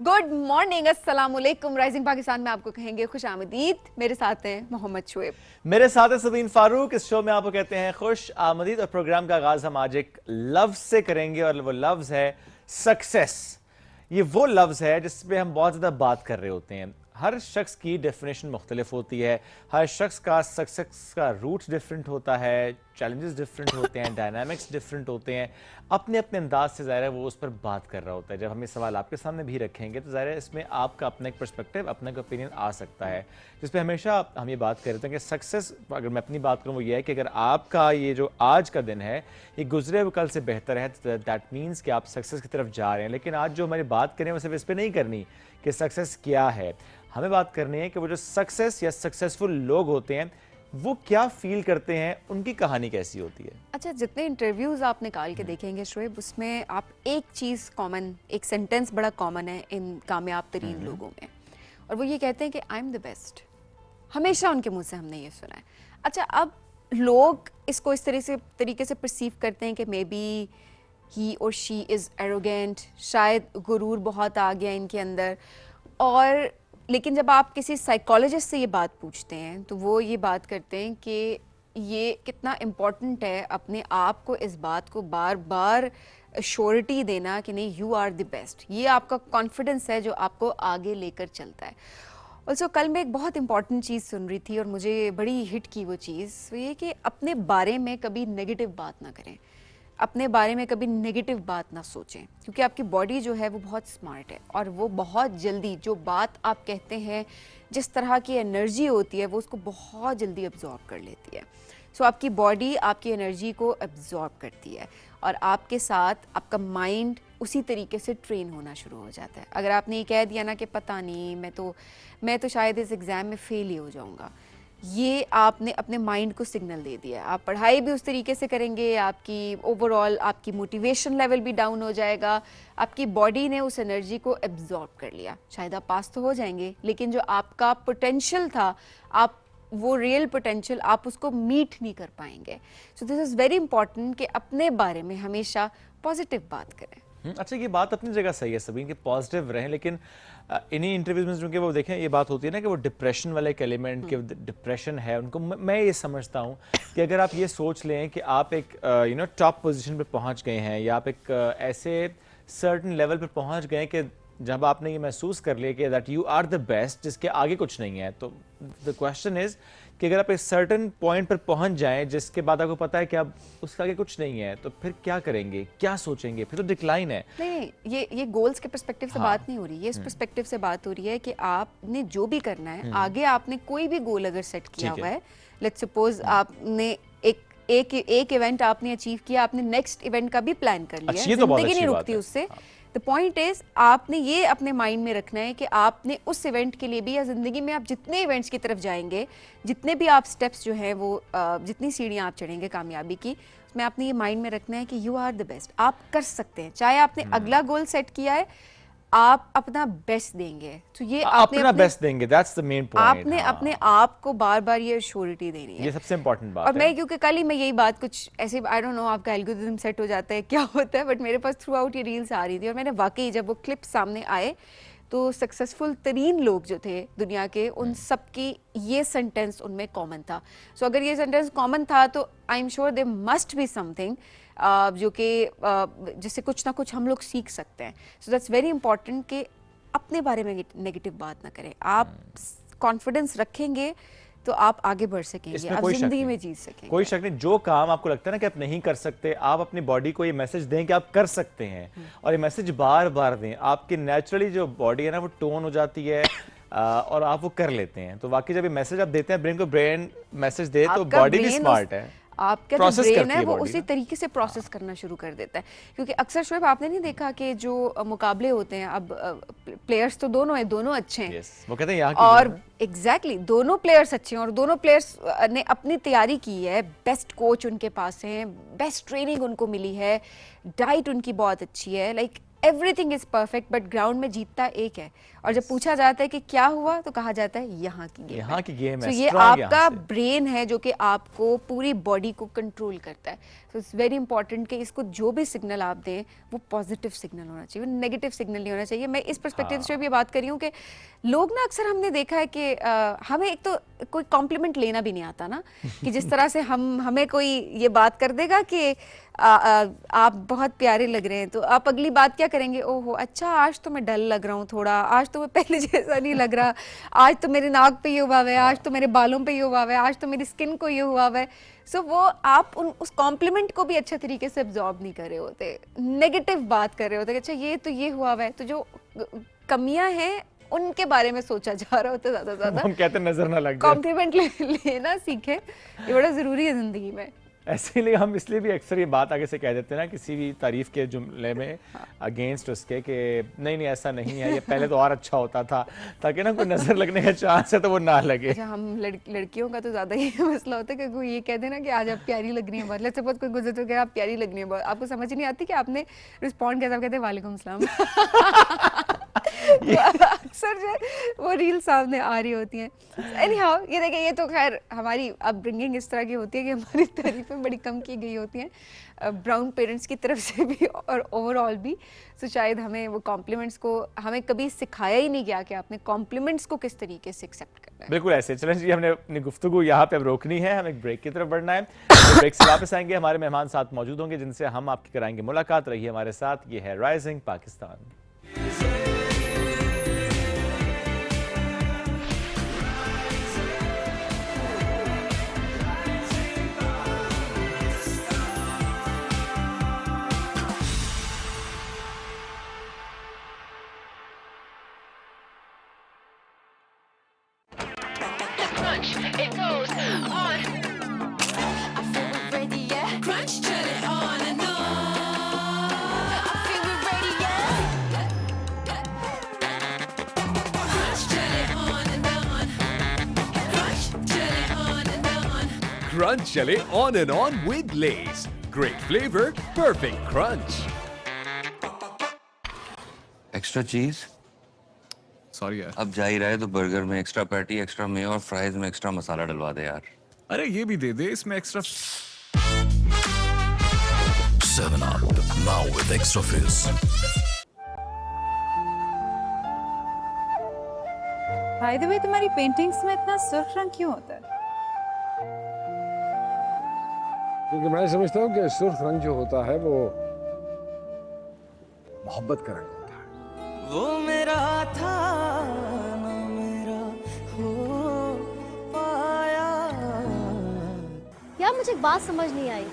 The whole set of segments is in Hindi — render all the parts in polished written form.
गुड मॉर्निंग, अस्सलाम वालेकुम। राइजिंग पाकिस्तान में आपको कहेंगे खुश आमदीद। मेरे साथ हैं मोहम्मद शुएब, मेरे साथ है सबीन फारूक। इस शो में आपको कहते हैं खुश आमदीद और प्रोग्राम का आगाज हम आज एक लफ्ज से करेंगे और वो लफ्ज है सक्सेस। ये वो लफ्ज है जिस पे हम बहुत ज़्यादा बात कर रहे होते हैं। हर शख्स की डेफिनेशन मुख्तलिफ होती है, हर शख्स का सक्सेस का रूट डिफरेंट होता है, चैलेंजेस डिफरेंट होते हैं, डायनामिक्स डिफरेंट होते हैं। अपने अपने अंदाज से ज़ाहिर है वो उस पर बात कर रहा होता है। जब हम ये सवाल आपके सामने भी रखेंगे तो ज़ाहिर है इसमें आपका अपना एक पर्सपेक्टिव, अपना एक ओपिनियन आ सकता है, जिस पे हमेशा हम ये बात कर रहे थे कि सक्सेस, अगर मैं अपनी बात करूँ वो ये है कि अगर आपका ये जो आज का दिन है ये गुजरे हुए कल से बेहतर है तो दैट मीन्स कि आप सक्सेस की तरफ जा रहे हैं। लेकिन आज जो हमारी बात करें वो सिर्फ इस पर नहीं करनी कि सक्सेस क्या है, हमें बात करनी है कि वो जो सक्सेस या सक्सेसफुल लोग होते हैं वो क्या फील करते हैं, उनकी कहानी कैसी होती है। अच्छा, जितने इंटरव्यूज आप निकाल के देखेंगे शुएब, उसमें आप एक चीज़ कॉमन, एक सेंटेंस बड़ा कॉमन है इन कामयाब तरीन लोगों में, और वो ये कहते हैं कि आई एम द बेस्ट। हमेशा उनके मुंह से हमने ये सुना है। अच्छा, अब लोग इसको इस तरीके से परसीव करते हैं कि मे बी ही और शी इज़ एरोगेंट, शायद गुरूर बहुत आ गया इनके अंदर। और लेकिन जब आप किसी साइकोलॉजिस्ट से ये बात पूछते हैं तो वो ये बात करते हैं कि ये कितना इम्पॉर्टेंट है अपने आप को इस बात को बार बार श्योरिटी देना कि नहीं, यू आर द बेस्ट। ये आपका कॉन्फिडेंस है जो आपको आगे लेकर चलता है। ऑल्सो कल मैं एक बहुत इंपॉर्टेंट चीज़ सुन रही थी और मुझे बड़ी हिट की वो चीज़, वो ये कि अपने बारे में कभी नेगेटिव बात ना करें, अपने बारे में कभी नेगेटिव बात ना सोचें, क्योंकि आपकी बॉडी जो है वो बहुत स्मार्ट है और वो बहुत जल्दी जो बात आप कहते हैं, जिस तरह की एनर्जी होती है वो उसको बहुत जल्दी अब्जॉर्ब कर लेती है। सो आपकी बॉडी आपकी एनर्जी को अब्जॉर्ब करती है और आपके साथ आपका माइंड उसी तरीके से ट्रेन होना शुरू हो जाता है। अगर आपने ये कह दिया ना कि पता नहीं, मैं तो शायद इस एग्ज़ाम में फ़ेल ही हो जाऊँगा, ये आपने अपने माइंड को सिग्नल दे दिया है। आप पढ़ाई भी उस तरीके से करेंगे, आपकी ओवरऑल आपकी मोटिवेशन लेवल भी डाउन हो जाएगा। आपकी बॉडी ने उस एनर्जी को एब्जॉर्ब कर लिया। शायद आप पास तो हो जाएंगे, लेकिन जो आपका पोटेंशियल था, आप वो रियल पोटेंशियल आप उसको मीट नहीं कर पाएंगे। So this is very important कि अपने बारे में हमेशा पॉजिटिव बात करें। अच्छा, ये बात अपनी जगह सही है सभी कि पॉजिटिव रहें, लेकिन इन्हीं इंटरव्यूज में चूंकि वो देखें ये बात होती है ना कि वो डिप्रेशन वाले एक एलिमेंट के डिप्रेशन है उनको। मैं ये समझता हूँ कि अगर आप ये सोच लें कि आप एक टॉप पोजीशन पे पहुँच गए हैं या आप एक ऐसे सर्टन लेवल पे पहुँच गए कि जब आपने ये महसूस कर लिया कि that you are the best, जिसके आगे कुछ नहीं है, तो द क्वेश्चन इज कि अगर आप एक सर्टन पॉइंट पर पहुंच जाएं जिसके बाद आपको पता है कि अब उसके आगे कुछ नहीं है, तो फिर क्या करेंगे, क्या सोचेंगे? फिर तो डिक्लाइन है। नहीं, ये गोल्स के पर्सपेक्टिव से बात नहीं हो रही है, इस पर्सपेक्टिव से बात हो रही है कि आपने जो भी करना है, आगे आपने कोई भी गोल अगर सेट किया हुआ है, लेट्स सपोज आपने एक इवेंट आपने अचीव किया, आपने नेक्स्ट इवेंट का भी प्लान कर लिया है, जिंदगी नहीं रुकती उससे। द पॉइंट इज, आपने ये अपने माइंड में रखना है कि आपने उस इवेंट के लिए भी, या जिंदगी में आप जितने इवेंट्स की तरफ जाएंगे, जितने भी आप स्टेप्स जो हैं वो जितनी सीढ़ियां आप चढ़ेंगे कामयाबी की, उसमें आपने ये माइंड में रखना है कि यू आर द बेस्ट। आप कर सकते हैं, चाहे आपने अगला गोल सेट किया है, आप अपना बेस्ट देंगे। तो ये अपना बेस्ट देंगे, दैट्स द मेन पॉइंट। आपने अपने आप को बार बार ये श्योरिटी देनी है, ये सबसे इंपॉर्टेंट बात और है। मैं क्योंकि कल ही मैं यही बात कुछ ऐसे, आई डोंट नो आपका एल्गोरिथम सेट हो जाता है क्या होता है, बट मेरे पास थ्रू आउट ये रील्स आ रही थी और मैंने वाकई जब वो क्लिप सामने आए तो सक्सेसफुल तरीन लोग जो थे दुनिया के, उन सब की ये सेंटेंस उनमें कॉमन था। सो अगर ये सेंटेंस कॉमन था तो I am sure they must be something जो कि जिससे कुछ ना कुछ हम लोग सीख सकते हैं। सो दैट्स वेरी इंपॉर्टेंट कि अपने बारे में नेगेटिव बात ना करें। आप कॉन्फिडेंस रखेंगे तो आप आगे बढ़ सकेंगे, आप जिंदगी में जी सकेंगे। कोई शक नहीं, जो काम आपको लगता है ना कि आप नहीं कर सकते, आप अपनी बॉडी को ये मैसेज दें कि आप कर सकते हैं, और ये मैसेज बार बार दें। आपकी नेचुरली जो बॉडी है ना वो टोन हो जाती है और आप वो कर लेते हैं। तो वाकई जब ये मैसेज आप देते हैं, ब्रेन को ब्रेन मैसेज दे, तो बॉडी भी स्मार्ट है, आपका जो ब्रेन है वो उसी तरीके से प्रोसेस करना शुरू कर देता है। क्योंकि अक्सर शोएब आपने नहीं देखा कि जो मुकाबले होते हैं, अब प्लेयर्स तो दोनों हैं, दोनों अच्छे हैं, वो कहते हैं यहाँ और एग्जैक्टली दोनों प्लेयर्स अच्छे हैं और दोनों प्लेयर्स ने अपनी तैयारी की है, बेस्ट कोच उनके पास हैं, बेस्ट ट्रेनिंग उनको मिली है, डाइट उनकी बहुत अच्छी है, like everything is perfect but ground में जीतता एक है, और जब पूछा जाता है कि क्या हुआ तो कहा जाता है यहाँ की गेम यहाँ की गेम So है, ये strong आपका यहाँ से। ब्रेन है जो कि आपको पूरी बॉडी को कंट्रोल करता है। सो इट्स वेरी इंपॉर्टेंट कि इसको जो भी सिग्नल आप दें वो पॉजिटिव सिग्नल होना चाहिए, वो नेगेटिव सिग्नल नहीं होना चाहिए। मैं इस पर्सपेक्टिव से भी बात कर रही हूँ कि लोग ना अक्सर हमने देखा है कि हमें एक तो कोई कॉम्प्लीमेंट लेना भी नहीं आता ना, कि जिस तरह से हमें कोई ये बात कर देगा कि आप बहुत प्यारे लग रहे हैं, तो आप अगली बात क्या करेंगे, ओहो अच्छा आज तो मैं डल लग रहा हूँ थोड़ा, आज तो मैं पहले जैसा नहीं लग रहा, आज तो मेरे नाक पे ये हुआ हुआ है, आज तो मेरे बालों पे ये हुआ हुआ है, आज तो मेरी स्किन को ये हुआ हुआ है। सो वो आप उस कॉम्प्लीमेंट को भी अच्छे तरीके से एब्जॉर्ब नहीं कर रहे होते, नेगेटिव बात कर रहे होते कि अच्छा ये तो ये हुआ हुआ है, तो जो कमियां हैं उनके बारे में सोचा जा रहा होता है ज्यादा। हम कहते हैं नजर ना लग जाए। कॉम्प्लीमेंट लेना सीखे, ये बड़ा जरूरी है जिंदगी में। ऐसे लिए हम इसलिए भी अक्सर ये बात आगे से कह देते हैं ना किसी भी तारीफ के जुमले में अगेंस्ट उसके कि नहीं ऐसा नहीं है, ये पहले तो और अच्छा होता था, ताकि ना कोई नजर लगने का चांस है तो वो ना लगे। अच्छा, हम लड़कियों का तो ज्यादा ही मसला होता है कि कोई ये कह देना कि आज आप प्यारी लग रही हैं बहुत, लेट्स सपोज कोई गुजर तो कह आप प्यारी लग रही हैं बहुत, आपको समझ ही नहीं आती कि आपने रिस्पॉन्ड कैसा, कहते हैं वालेकुम सलाम। अक्सर जो वो रील सामने आ रही होती हैं। एनीहाउ ये देखिए, ये तो खैर हमारी अपब्रिंगिंग इस तरह की होती है कि हमारी तारीफें बड़ी कम की गई होती हैं ब्राउन पेरेंट्स की तरफ से भी और ओवरऑल भी। तो शायद हमें वो कॉम्प्लीमेंट्स को हमें कभी सिखाया ही नहीं गया कि आपने कॉम्प्लीमेंट्स को किस तरीके से एक्सेप्ट करना है। बिल्कुल ऐसे। चलें जी, हमने अपनी गुफ्तगू यहाँ पे अब रोकनी है, हमें एक ब्रेक की तरफ बढ़ना है। ब्रेक से वापस आएंगे, हमारे मेहमान साथ मौजूद होंगे जिनसे हम आपकी कराएंगे मुलाकात। रहिए हमारे साथ, ये है rising Pakistan. It goes on. I feel we're ready, yeah. Crunch till it on and on. I feel we're ready, yeah. Crunch till it on and on. Crunch till it on and on. Crunch chale on and on with Lay's. Great flavor, perfect crunch. Extra चीज सॉरी यार। अब जा ही रहा है तो बर्गर में एक्स्ट्रा पैटी, एक्स्ट्रा मेयो और फ्राइज में एक्स्ट्रा मसाला डलवा दे यार। अरे ये भी दे दे, इसमें extra. 7 Up, now with extra fizz. By the way, तुम्हारी पेंटिंग्स में इतना सुर्ख रंग क्यों होता है? क्योंकि मैं समझता हूँ कि सुर्ख रंग जो होता है वो मोहब्बत का रंग होता है। वो मेरा था ना मेरा हो पाया। यार मुझे एक बात समझ नहीं आई।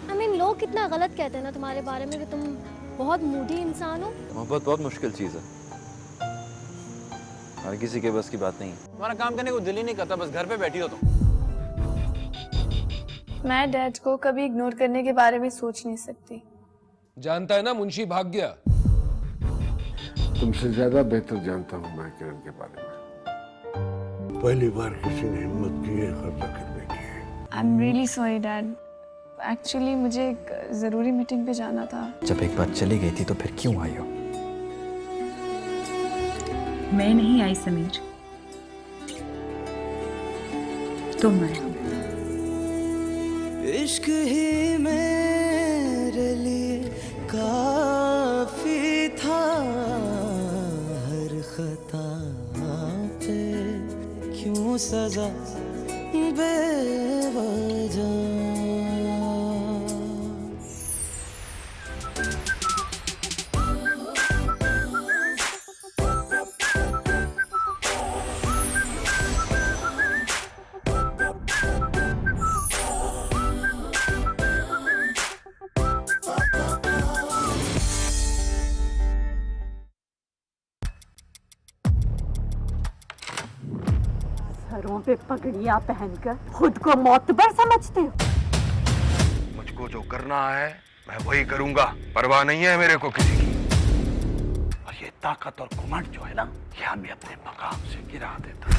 I mean, लोग कितना गलत कहते हैं ना तुम्हारे बारे में कि तुम बहुत मूडी इंसान हो। मोहब्बत बहुत मुश्किल चीज है, हर किसी के बस की बात नहीं। तुम्हारा काम करने को दिल ही नहीं करता, बस घर पे बैठी हो तुम। मैं डैड को कभी इग्नोर करने के बारे में सोच नहीं सकती। जानता है ना मुंशी भाग गया। तुमसे ज्यादा बेहतर जानता हूँ मैं किरण के बारे में। पहली बार किसी ने हिम्मत की है खर्चा करने की। I am really sorry dad, actually मुझे एक जरूरी मीटिंग पे जाना था। जब एक बार चली गई थी तो फिर क्यों आई हो? मैं नहीं आई समीर, तुम आए हो। इश्क ही मेरे लिए काफी था, हर खता पे क्यों सजा बेवजह। सरों पे पगड़ियां पहनकर खुद को मोतबर समझते हो? मुझको जो करना है मैं वही करूंगा, परवाह नहीं है मेरे को किसी की। और ये ताकत और घमंड जो है ना, ये हमें अपने मकाम से गिरा देता है।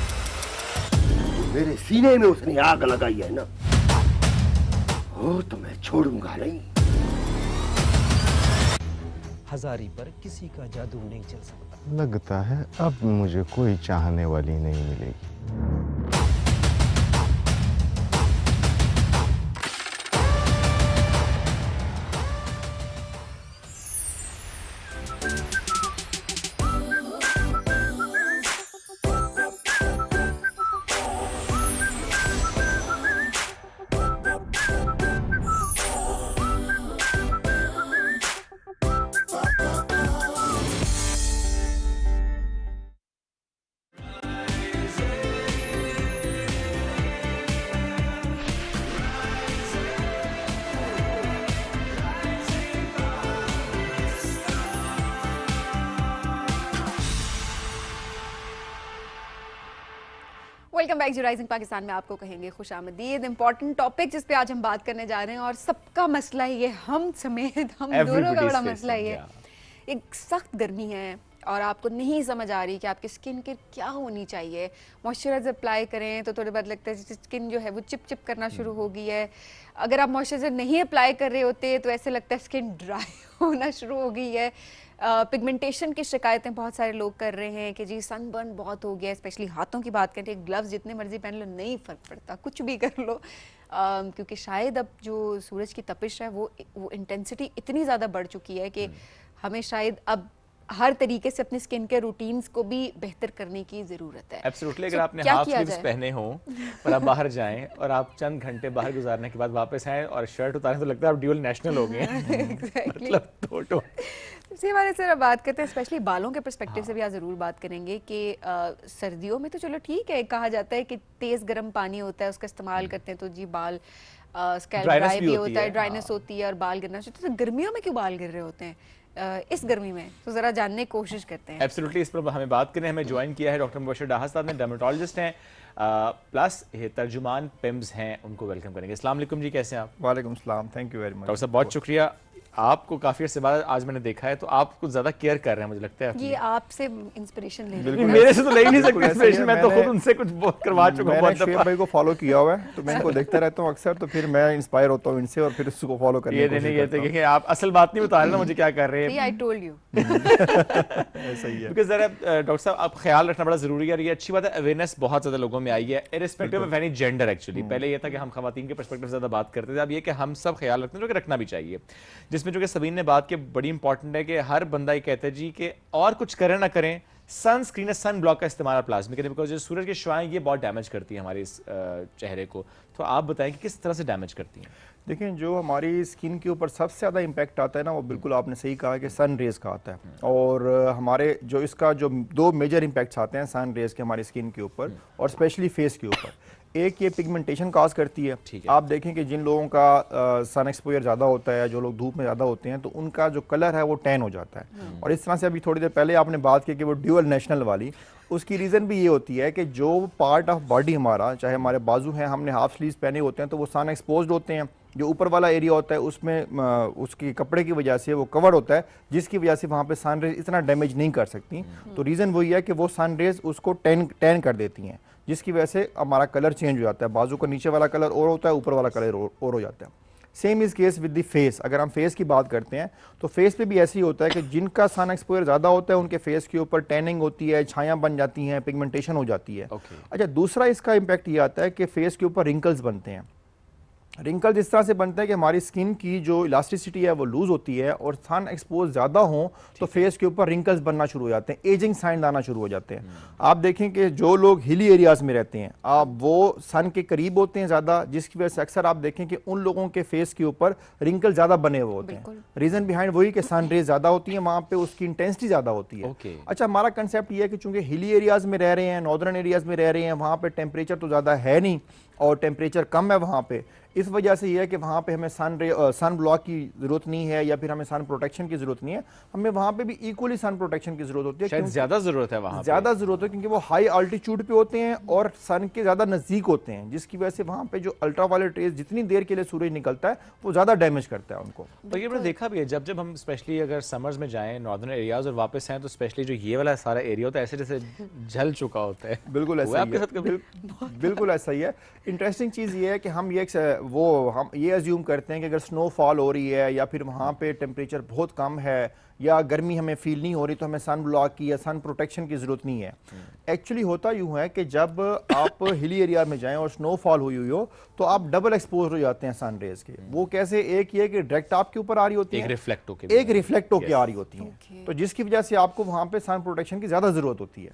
मेरे सीने में उसने आग लगाई है ना, वो तो मैं छोड़ूंगा नहीं। हजारी पर किसी का जादू नहीं चल सकता। लगता है अब मुझे कोई चाहने वाली नहीं मिलेगी। Welcome back to Rising Pakistan में आपको कहेंगे खुश आमदीद। इंपॉर्टेंट टॉपिक जिस पे आज हम बात करने जा रहे हैं और सबका मसला ये, हम समेत हम दोनों का बड़ा मसला ये, एक सख्त गर्मी है और आपको नहीं समझ आ रही कि आपकी स्किन केयर क्या होनी चाहिए। मॉइस्चराइजर अप्लाई करें तो थोड़े बाद लगता है स्किन जो है वो चिप चिप करना शुरू हो गई है। अगर आप मॉइस्चराइजर नहीं अप्लाई कर रहे होते तो ऐसे लगता है स्किन ड्राई होना शुरू हो गई है। पिगमेंटेशन की शिकायतें बहुत सारे लोग कर रहे हैं कि जी सनबर्न बहुत हो गया है, स्पेशली हाथों की बात करें, ग्लव्स जितने मर्जी पहन लो नहीं फ़र्क पड़ता, कुछ भी कर लो, क्योंकि शायद अब जो सूरज की तपिश है वो इंटेंसिटी इतनी ज़्यादा बढ़ चुकी है कि हमें शायद अब हर तरीके से अपनी स्किन केयर रूटीन्स को भी बेहतर करने की ज़रूरत है। एब्सोल्युटली। अगर आपने हाफ स्लीव्स पहने हो और आप बाहर जाएं और आप चंद घंटे बाहर गुजारने के बाद वापस आएं और शर्ट उतारें तो लगता है आप ड्यूल नेशनल हो गए हैं। मतलब तो इसी बारे से बात करते हैं, स्पेशली बालों के पर्सपेक्टिव से भी आज ज़रूर बात करेंगे कि सर्दियों में तो चलो ठीक है, कहा जाता है कि तेज़ गर्म पानी होता है उसका इस्तेमाल करते हैं तो जी बाल स्कैल्प ड्राई भी होता है, ड्राइनेस होती है और बाल गिरना शुरू। तो गर्मियों में क्यों बाल गिर रहे होते हैं इस गर्मी में, तो जरा जानने की कोशिश करते हैं। एब्सोल्युटली, इस पर हमें बात करें। हमें ज्वाइन किया है डॉक्टर मुबशर डाहा साहब ने, डर्मेटोलॉजिस्ट हैं प्लस ये तर्जुमान पिम्स हैं, उनको वेलकम करेंगे। अस्सलाम वालेकुम जी, कैसे हैं आप? वालेकुम सलाम, thank you very much. Doctor साहब बहुत शुक्रिया, आपको काफी अर्से बाद आज मैंने देखा है तो आप कुछ ज्यादा केयर कर रहे हैं मुझे लगता है। ये आपसे इंस्पिरेशन ले रहे हैं। मेरे से तो ले ही नहीं सकते इंस्पिरेशन, मैं तो खुद उनसे कुछ बहुत करवा चुका हूं। मैंने शेख भाई को फॉलो किया हुआ है तो मैं इनको देखता रहता हूं अक्सर, तो फिर मैं इंस्पायर होता हूं इनसे और फिर उसको फॉलो करने की कोशिश करता हूं। ये आप असल बात नहीं बता रहे ना मुझे क्या कर रहे हैं। I told you. ऐसा ही है। बिकॉज़ जरा डॉक्टर साहब आप ख्याल रखना बड़ा जरूरी है और ये अच्छी बात है, अवेयरनेस बहुत ज्यादा लोगों में आई है irrespective of any gender. Actually पहले ये था कि हम खवातीन के पर्सपेक्टिव से ज्यादा बात करते थे, अब ये कि हम सब ख्याल रखते हैं जो कि रखना भी चाहिए, जिसमें जो कि सबीन ने बात की बड़ी इंपॉर्टेंट है कि हर बंदा ये कहता है जी कि और कुछ करें ना करें, सनस्क्रीन सन ब्लॉक का इस्तेमाल प्लाज्मा करें, बिकॉज जो सूरज की शुआएं ये बहुत डैमेज करती है हमारे इस चेहरे को। तो आप बताएं कि किस तरह से डैमेज करती हैं? देखिए, जो हमारी स्किन के ऊपर सबसे ज़्यादा इम्पैक्ट आता है ना, वो बिल्कुल आपने सही कहा कि सन रेज़ का आता है। और हमारे जो इसका जो दो मेजर इम्पैक्ट्स आते हैं सन रेज़ के हमारी स्किन के ऊपर और स्पेशली फेस के ऊपर। एक ये पिगमेंटेशन काज करती है। आप देखें कि जिन लोगों का सन एक्सपोजर ज़्यादा होता है, जो लोग धूप में ज़्यादा होते हैं, तो उनका जो कलर है वो टैन हो जाता है। और इस तरह से अभी थोड़ी देर पहले आपने बात की कि वो ड्यूअल नेशनल वाली, उसकी रीज़न भी ये होती है कि जो पार्ट ऑफ बॉडी हमारा, चाहे हमारे बाजू हैं, हमने हाफ स्लीव्स पहने होते हैं तो वो सन एक्सपोज्ड होते हैं। जो ऊपर वाला एरिया होता है उसमें उसकी कपड़े की वजह से वो कवर होता है, जिसकी वजह से वहाँ पे सन रेज इतना डैमेज नहीं कर सकती। तो रीज़न वही है कि वो सन रेज उसको टैन कर देती हैं, जिसकी वजह से हमारा कलर चेंज हो जाता है। बाजू का नीचे वाला कलर और होता है, ऊपर वाला कलर और हो जाता है। Same is case with the face. अगर हम फेस की बात करते हैं तो फेस पे भी ऐसे ही होता है कि जिनका सन एक्सपोजर ज़्यादा होता है उनके फेस के ऊपर टैनिंग होती है, छायाँ बन जाती हैं, पिगमेंटेशन हो जाती है। अच्छा, दूसरा इसका इम्पैक्ट ये आता है कि फेस के ऊपर रिंकल्स बनते हैं। रिंकल्स इस तरह से बनता है कि हमारी स्किन की जो इलास्टिसिटी है वो लूज होती है और सन एक्सपोज ज़्यादा हो तो फेस के ऊपर रिंकल्स बनना शुरू हो जाते हैं, एजिंग साइन आना शुरू हो जाते हैं। आप देखें कि जो लोग हिली एरियाज़ में रहते हैं, आप वो सन के करीब होते हैं ज़्यादा, जिसकी वजह से अक्सर आप देखें कि उन लोगों के फेस के ऊपर रिंकल ज़्यादा बने हुए होते हैं। रीज़न बिहाइंड वही कि सन रेज ज़्यादा होती है, वहाँ पे उसकी इंटेंसिटी ज़्यादा होती है। अच्छा, हमारा कंसेप्ट ये है कि चूँकि हिली एरियाज़ में रह रहे हैं, नॉर्दर्न एरियाज़ में रह रहे हैं, वहाँ पर टेम्परेचर तो ज़्यादा है नहीं और टेम्परेचर कम है वहाँ पे, इस वजह से ये है कि वहाँ पे हमें सन ब्लॉक की ज़रूरत नहीं है या फिर हमें सन प्रोटेक्शन की ज़रूरत नहीं है। हमें वहाँ पे भी इक्वली सन प्रोटेक्शन की ज़रूरत होती है, शायद ज़्यादा ज़रूरत है वहाँ, ज़्यादा ज़रूरत है क्योंकि वो हाई अल्टीट्यूड पे होते हैं और सन के ज़्यादा नज़दीक होते हैं, जिसकी वजह से वहाँ पे जो अल्ट्रावायलेट रेज जितनी देर के लिए सूरज निकलता है वो ज़्यादा डैमेज करता है उनको। तो ये मैंने देखा भी है, जब जब हम स्पेशली अगर समर्स में जाएँ नॉर्दर्न एरियाज़ और वापस आएँ तो स्पेशली जो ये वाला सारा एरिया होता है ऐसे जैसे जल चुका होता है। बिल्कुल ऐसा ही है, बिल्कुल ऐसा ही है। इंटरेस्टिंग चीज़ ये है कि हम ये वो हम ये अज्यूम करते हैं कि अगर स्नोफॉल हो रही है या फिर वहाँ पे टेम्परेचर बहुत कम है या गर्मी हमें फील नहीं हो रही तो हमें सन ब्लॉक की या सन प्रोटेक्शन की ज़रूरत नहीं है। एक्चुअली होता यूँ है कि जब आप हिली एरिया में जाएं और स्नोफॉल हुई हो तो आप डबल एक्सपोज हो जाते हैं सन रेज के। वो कैसे, एक ये कि डायरेक्ट आपके ऊपर आ रही होती है, एक रिफ्लेक्ट होके आ रही होती है, तो जिसकी वजह से आपको वहाँ पे सन प्रोटेक्शन की ज़्यादा ज़रूरत होती है।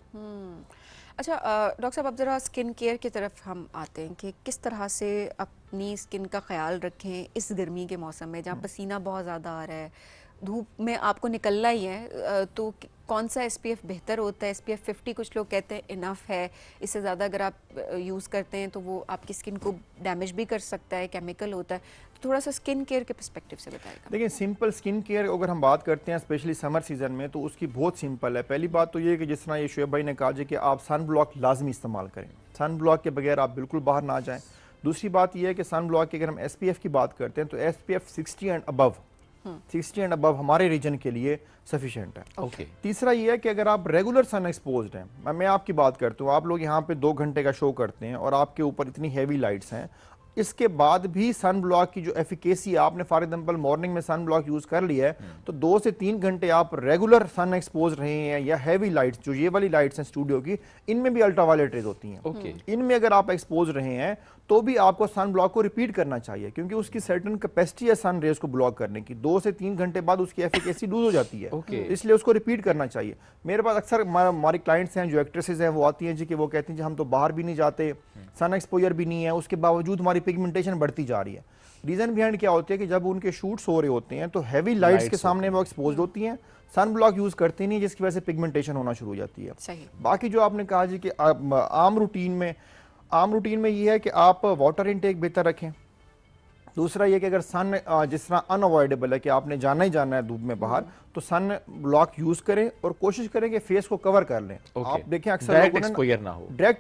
अच्छा डॉक्टर साहब, अब ज़रा स्किन केयर की तरफ हम आते हैं कि किस तरह से अपनी स्किन का ख्याल रखें इस गर्मी के मौसम में जहाँ पसीना बहुत ज़्यादा आ रहा है, धूप में आपको निकलना ही है, तो कौन सा SPF बेहतर होता है? SPF 50 कुछ लोग कहते हैं इनफ है, इससे ज़्यादा अगर आप यूज़ करते हैं तो वो आपकी स्किन को डैमेज भी कर सकता है, केमिकल होता है, तो थोड़ा सा स्किन केयर के पर्सपेक्टिव से बताएगा। देखिए सिंपल स्किन केयर अगर हम बात करते हैं स्पेशली समर सीजन में तो उसकी बहुत सिंपल है। पहली बात तो ये कि जिस तरह ये शुएब भाई ने कहा जी कि आप सन ब्लॉक लाजमी इस्तेमाल करें, सन ब्लॉक के बगैर आप बिल्कुल बाहर ना जाएं। दूसरी बात यह है कि सन ब्लॉक की अगर हम SPF की बात करते हैं तो SPF 60 एंड अबव हमारे रीजन के लिए सफिशिएंट है। तीसरा ये है कि अगर आप रेगुलर सन एक्सपोज्ड हैं, मैं आपकी बात करता हूँ, आप लोग यहाँ पे 2 घंटे का शो करते हैं और आपके ऊपर इतनी हैवी लाइट्स हैं, इसके बाद भी सन ब्लॉक की जो एफिकेसी है, आपने फॉर एग्जांपल मॉर्निंग में सन ब्लॉक यूज कर लिया है तो 2 से 3 घंटे आप रेगुलर सन एक्सपोज रहे हैं या हैवी लाइट्स, जो ये वाली लाइट्स हैं स्टूडियो की, इनमें भी अल्ट्रावायलेट रेज होती हैं, इनमें अगर आप एक्सपोज रहे हैं तो भी आपको सन ब्लॉक को रिपीट करना चाहिए क्योंकि उसकी सर्टेन कैपेसिटी है सन रेज को ब्लॉक करने की। 2 से 3 घंटे बाद उसकी एफिकेसी लूज हो जाती है, इसलिए उसको रिपीट करना चाहिए। मेरे पास अक्सर हमारी क्लाइंट्स हैं जो एक्ट्रेसेस हैं वो आती हैं जी कि वो कहती हैं जी हम तो बाहर भी नहीं जाते, सन एक्सपोजर भी नहीं है, उसके बावजूद हमारी पिगमेंटेशन बढ़ती जा रही है। रीजन बिहाइंड क्या होती है कि जब उनके शूट्स हो रहे होते हैं तो हैवी लाइट्स के सामने वो एक्सपोज होती हैं, सन ब्लॉक यूज करती नहीं, जिसकी वजह से पिगमेंटेशन होना शुरू हो जाती है। बाकी जो आपने कहा जी कि आम रूटीन में ये है कि आप वाटर इनटेक बेहतर रखें। दूसरा ये कि अगर सन जिस तरह अनअवॉइडेबल है कि आपने जाना ही जाना है धूप में बाहर, तो सन ब्लॉक यूज करें और कोशिश करें कि फेस को कवर कर लें। आप देखें अक्सर डायरेक्ट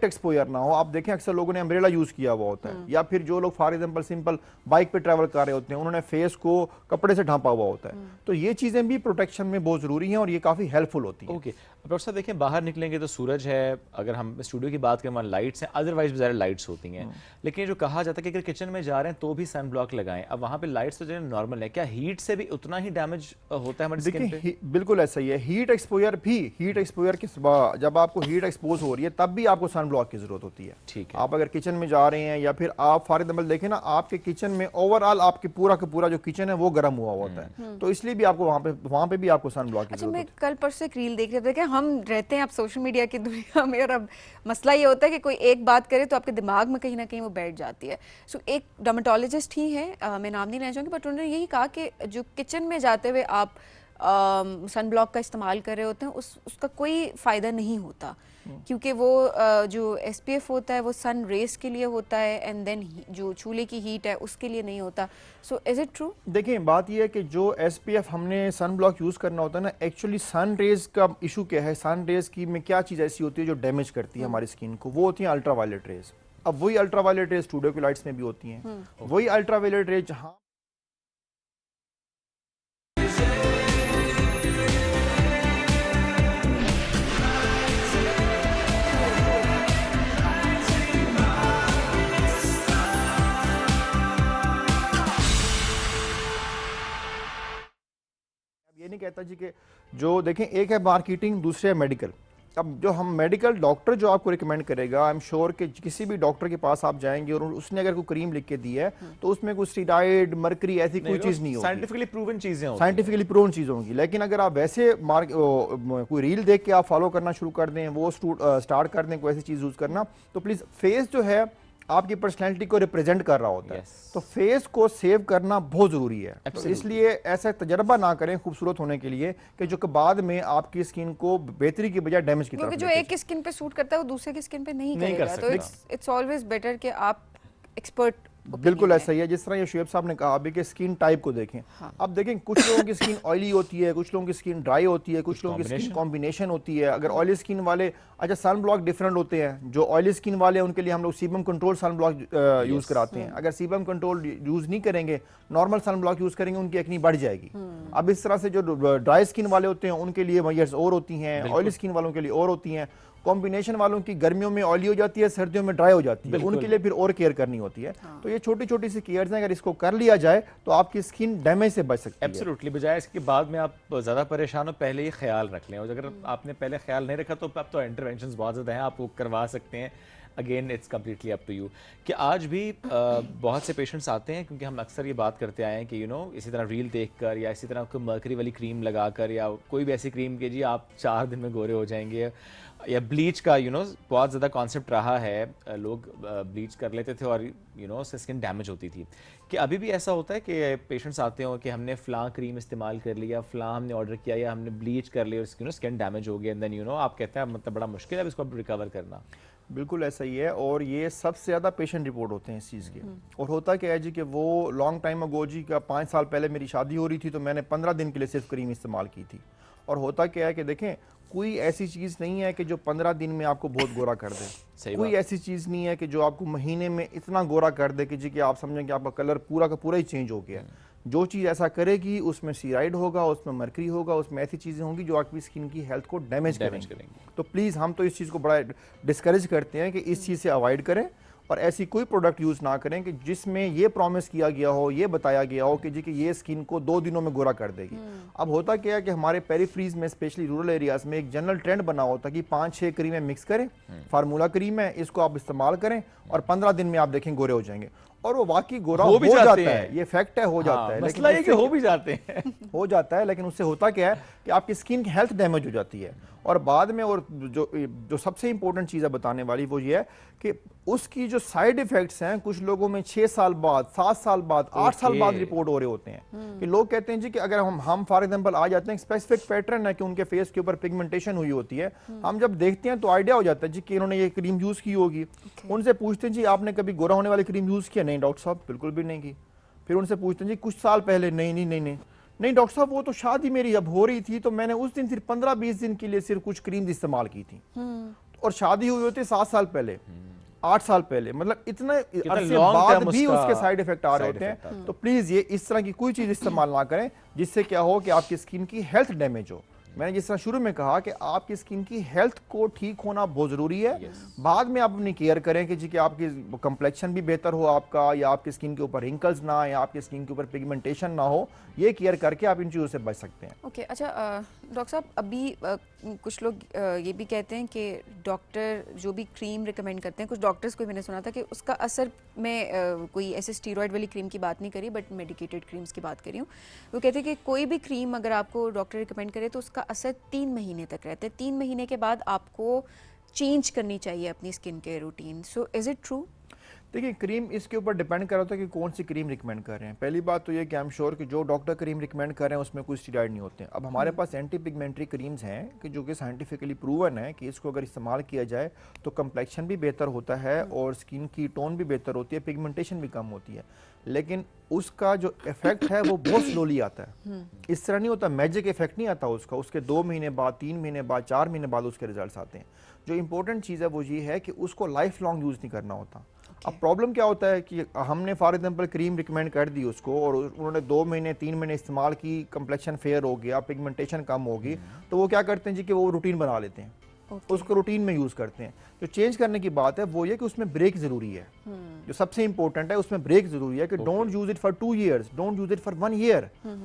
एक्सपोजर ना हो, आप देखें अक्सर लोगों ने अम्ब्रेला यूज किया हुआ होता है, या फिर जो लोग फॉर एग्जांपल सिंपल बाइक पे ट्रैवल कर रहे होते हैं उन्होंने फेस को कपड़े से ढांपा हुआ होता है। तो ये चीजें भी प्रोटेक्शन में बहुत जरूरी हैं और ये काफी हेल्पफुल होती है। डॉक्टर साहब देखें, बाहर निकलेंगे तो सूरज है, अगर हम स्टूडियो की बात करें वहाँ लाइट्स हैं, अदरवाइज भी ज़्यादा लाइट्स होती हैं, लेकिन जो कहा जाता है कि अगर किचन में जा रहे हैं तो भी सन ब्लॉक लगाएं। अब वहाँ पे लाइट्स तो जो नॉर्मल है, क्या हीट से भी उतना ही डैमेज होता है हमारी स्किन पे? बिल्कुल ऐसा ही है। हीट एक्सपोजर के जब आपको हीट एक्सपोज हो रही है तब भी आपको सन ब्लॉक की जरूरत होती है। ठीक है। आप अगर किचन में जा रहे हैं या फिर आप फॉर एग्जांपल देखें ना, आपके किचन में ओवरऑल आपके पूरा का पूरा जो किचन है वो गर्म हुआ होता है, तो इसलिए भी आपको वहाँ पे भी आपको सन ब्लॉक की जरूरत होती है। मैं कल परसों एक रील देख रहे थे कि हम रहते हैं आप सोशल मीडिया की दुनिया में, और अब मसला ये होता है कि कोई एक बात करे तो आपके दिमाग में कहीं ना कहीं वो बैठ जाती है। सो एक डर्मेटोलॉजिस्ट ही है, मैं नाम नहीं लेना चाहूँगी, बट उन्होंने यही कहा कि जो किचन में जाते हुए आप सन ब्लॉक का इस्तेमाल कर रहे होते हैं उसका कोई फ़ायदा नहीं होता, क्योंकि वो जो SPF होता है वो सन रेस के लिए होता है, एंड देन जो चूल्हे की हीट है उसके लिए नहीं होता। So is it true? देखिए बात ये है कि जो SPF हमने सन ब्लॉक यूज़ करना होता है ना, एक्चुअली सन रेज का इशू क्या है, सन रेज की में क्या चीज़ ऐसी होती है जो डैमेज करती है हमारी स्किन को, वो होती है अल्ट्रावायलेट रेज। अब वही अल्ट्रावायलेट रेज स्टूडियो की लाइट्स में भी होती हैं, वही अल्ट्रावायलेट रेज जहाँ ये नहीं कहता जी कि जो देखें एक है मार्केटिंग, दूसरे है मेडिकल। अब जो हम मेडिकल डॉक्टर जो आपको रिकमेंड करेगा, आई एम श्योर कि किसी भी डॉक्टर के पास आप जाएंगे और उसने अगर कोई क्रीम लिख के दी है तो उसमें कोई स्टीरॉइड, मरकरी ऐसी कोई चीज़ नहीं होगी, साइंटिफिकली प्रूवन चीज़ें होंगी, साइंटिफिकली प्रूवन चीज़ें होंगी। लेकिन अगर आप वैसे कोई रील देख के आप फॉलो करना शुरू कर दें, वो स्टार्ट कर दें कोई ऐसी चीज़ यूज़ करना, तो प्लीज़ फेस जो है आपकी पर्सनैलिटी को रिप्रेजेंट कर रहा होता है, तो फेस को सेव करना बहुत जरूरी है। तो इसलिए ऐसा तजर्बा ना करें खूबसूरत होने के लिए कि जो कि बाद में आपकी स्किन को बेहतरी की बजाय डैमेज की तरफ, क्योंकि जो एक की स्किन पे सूट करता है वो दूसरे की स्किन पे नहीं करेगा, तो इट्स ऑलवेज बेटर कि आप एक्सपर्ट। बिल्कुल ऐसा ही है, जिस तरह ये शुएब साहब ने कहा अभी कि स्किन टाइप को देखें। अब देखें कुछ लोगों की स्किन ऑयली होती है, कुछ लोगों की स्किन ड्राई होती है, कुछ लोगों की स्किन कॉम्बिनेशन होती है। अगर ऑयली स्किन वाले, अच्छा सन ब्लॉक डिफरेंट होते हैं, जो ऑयली स्किन वाले हैं उनके लिए हम लोग sebum control sun block use कराते हैं। अगर सीबम कंट्रोल यूज नहीं करेंगे, नॉर्मल सन ब्लॉक यूज करेंगे, उनकी एक्नी बढ़ जाएगी। अब इस तरह से जो ड्राई स्किन वाले होते हैं उनके लिए मेजर्स और होती हैं, ऑयली स्किन वालों के लिए और होती हैं। कॉम्बिनेशन वालों की गर्मियों में ऑयली हो जाती है, सर्दियों में ड्राई हो जाती है, उनके लिए फिर और केयर करनी होती है। तो ये छोटी छोटी सी केयर्स हैं, अगर इसको कर लिया जाए तो आपकी स्किन डैमेज से बच सकती है। एब्सोल्युटली, बजाय इसके बाद में आप ज़्यादा परेशान हो, पहले ही ख्याल रख लें। और अगर आपने पहले ख्याल नहीं रखा तो अब तो इंटरवेंशंस बहुत ज़्यादा हैं, आप वो करवा सकते हैं। Again it's completely up to you. कि आज भी बहुत से पेशेंट्स आते हैं, क्योंकि हम अक्सर ये बात करते आए हैं कि इसी तरह रील देखकर या इसी तरह कोई मर्करी वाली क्रीम लगाकर या कोई भी ऐसी क्रीम के जी आप 4 दिन में गोरे हो जाएंगे, या ब्लीच का बहुत ज़्यादा कॉन्सेप्ट रहा है, लोग ब्लीच कर लेते थे और उससे स्किन डैमेज होती थी। कि अभी भी ऐसा होता है कि पेशेंट्स आते हो कि हमने फ़लाँ क्रीम इस्तेमाल कर लिया, फ़लाँ हमने ऑर्डर किया या हमने ब्लीच कर लिया और स्किन डैमेज हो गया, देन आप कहते हैं मतलब बड़ा मुश्किल है अब इसको रिकवर करना। बिल्कुल ऐसा ही है, और ये सबसे ज़्यादा पेशेंट रिपोर्ट होते हैं इस चीज़ के। और होता क्या है जी कि वो लॉन्ग टाइम अगो जी का 5 साल पहले मेरी शादी हो रही थी तो मैंने 15 दिन के लिए सिर्फ क्रीम इस्तेमाल की थी। और होता क्या है कि देखें, कोई ऐसी चीज़ नहीं है कि जो 15 दिन में आपको बहुत गोरा कर दे। कोई ऐसी चीज़ नहीं है कि जो आपको महीने में इतना गोरा कर दे कि जी कि आप समझें कि आपका कलर पूरा का पूरा ही चेंज हो गया। जो चीज़ ऐसा करेगी उसमें स्टीरॉइड होगा, उसमें मर्करी होगा, उसमें ऐसी चीज़ें होंगी जो आपकी स्किन की हेल्थ को डैमेज करेंगी। तो प्लीज़ हम तो इस चीज़ को बड़ा डिस्करेज करते हैं कि इस चीज़ से अवॉइड करें और ऐसी कोई प्रोडक्ट यूज़ ना करें कि जिसमें ये प्रॉमिस किया गया हो, ये बताया गया हो कि जी कि ये स्किन को 2 दिनों में गोरा कर देगी। अब होता क्या है कि हमारे पेरिफ्रीज में, स्पेशली रूरल एरियाज में, एक जनरल ट्रेंड बना होता है कि 5-6 क्रीमें मिक्स करें, फार्मूला क्रीम है, इसको आप इस्तेमाल करें और 15 दिन में आप देखें गोरे हो जाएंगे। और वो वाकई गोरा हो जाता है, ये फैक्ट है, हो जाता है। मसला ये कि हो भी जाते हैं हो जाता है, लेकिन उससे होता क्या है कि आपकी स्किन की हेल्थ डैमेज हो जाती है। और बाद में, और जो सबसे इंपॉर्टेंट चीज़ है बताने वाली, वो ये है कि उसकी जो साइड इफेक्ट्स हैं कुछ लोगों में 6 साल बाद, 7 साल बाद, 8 साल बाद रिपोर्ट हो रहे होते हैं। कि लोग कहते हैं जी कि अगर हम फॉर एग्जांपल आ जाते हैं, स्पेसिफिक पैटर्न है कि उनके फेस के ऊपर पिगमेंटेशन हुई होती है, हम जब देखते हैं तो आइडिया हो जाता है जी कि इन्होंने ये क्रीम यूज़ की होगी। उनसे पूछते हैं जी आपने कभी गोरा होने वाली क्रीम यूज़ किया? नहीं डॉक्टर साहब, बिल्कुल भी नहीं की। फिर उनसे पूछते हैं जी कुछ साल पहले? नहीं डॉक्टर साहब, वो तो शादी मेरी अब हो रही थी तो मैंने उस दिन सिर्फ 15-20 दिन के लिए सिर्फ कुछ क्रीम इस्तेमाल की थी, और शादी हुई होती 7 साल पहले, 8 साल पहले, मतलब इतने अरसे बाद भी उसके साइड इफेक्ट आ रहे होते हैं। तो प्लीज ये इस तरह की कोई चीज इस्तेमाल ना करें जिससे क्या हो कि आपकी स्किन की हेल्थ डैमेज हो। मैंने जिस तरह शुरू में कहा कि आपकी स्किन की हेल्थ को ठीक होना बहुत ज़रूरी है। बाद में आप अपनी केयर करें कि जी कि आपकी कंप्लेक्शन भी बेहतर हो आपका, या आपकी स्किन के ऊपर रिंकल्स ना, या आपकी स्किन के ऊपर पिगमेंटेशन ना हो। ये केयर करके आप इन चीज़ों से बच सकते हैं। ओके, अच्छा डॉक्टर साहब, अभी कुछ लोग ये भी कहते हैं कि डॉक्टर जो भी क्रीम रिकमेंड करते हैं, कुछ डॉक्टर्स को मैंने सुना था कि उसका असर, मैं कोई ऐसे स्टीरॉयड वाली क्रीम की बात नहीं करी, बट मेडिकेटेड क्रीम्स की बात करी हूँ। वो कहते हैं कि कोई भी क्रीम अगर आपको डॉक्टर रिकमेंड करे तो उसका असर 3 महीने तक रहता है। 3 महीने के बाद आपको चेंज करनी चाहिए अपनी skin care routine. So is it true? देखिए, क्रीम इसके ऊपर डिपेंड कर रहा है कि कौन सी क्रीम रिकमेंड कर रहे हैं। पहली बात तो ये कि आई एम श्योर कि जो डॉक्टर क्रीम रिकमेंड कर रहे हैं उसमें कोई स्टीरॉयड नहीं होते हैं। अब हमारे पास एंटी पिगमेंटरी क्रीम्स हैं कि जो कि साइंटिफिकली प्रूवन है कि इसको अगर इस्तेमाल किया जाए तो कंप्लेक्शन भी बेहतर होता है और स्किन की टोन भी बेहतर होती है, पिगमेंटेशन भी कम होती है। लेकिन उसका जो इफेक्ट है वो बहुत स्लोली आता है। इस तरह नहीं होता, मैजिक इफेक्ट नहीं आता उसका। उसके 2 महीने बाद, 3 महीने बाद, 4 महीने बाद उसके रिजल्ट्स आते हैं। जो इंपॉर्टेंट चीज़ है वो ये है कि उसको लाइफ लॉन्ग यूज़ नहीं करना होता। अब प्रॉब्लम क्या होता है कि हमने फॉर एग्जांपल क्रीम रिकमेंड कर दी उसको और उन्होंने 2 महीने 3 महीने इस्तेमाल की, कंप्लेक्शन फेयर हो गया, पिगमेंटेशन कम होगी, तो वो क्या करते हैं जी कि वो रूटीन बना लेते हैं, उसको रूटीन में यूज़ करते हैं। जो चेंज करने की बात है वो ये कि उसमें ब्रेक ज़रूरी है। जो सबसे इंपॉर्टेंट है उसमें ब्रेक ज़रूरी है कि don't use it for 2 years, don't use it for 1 year।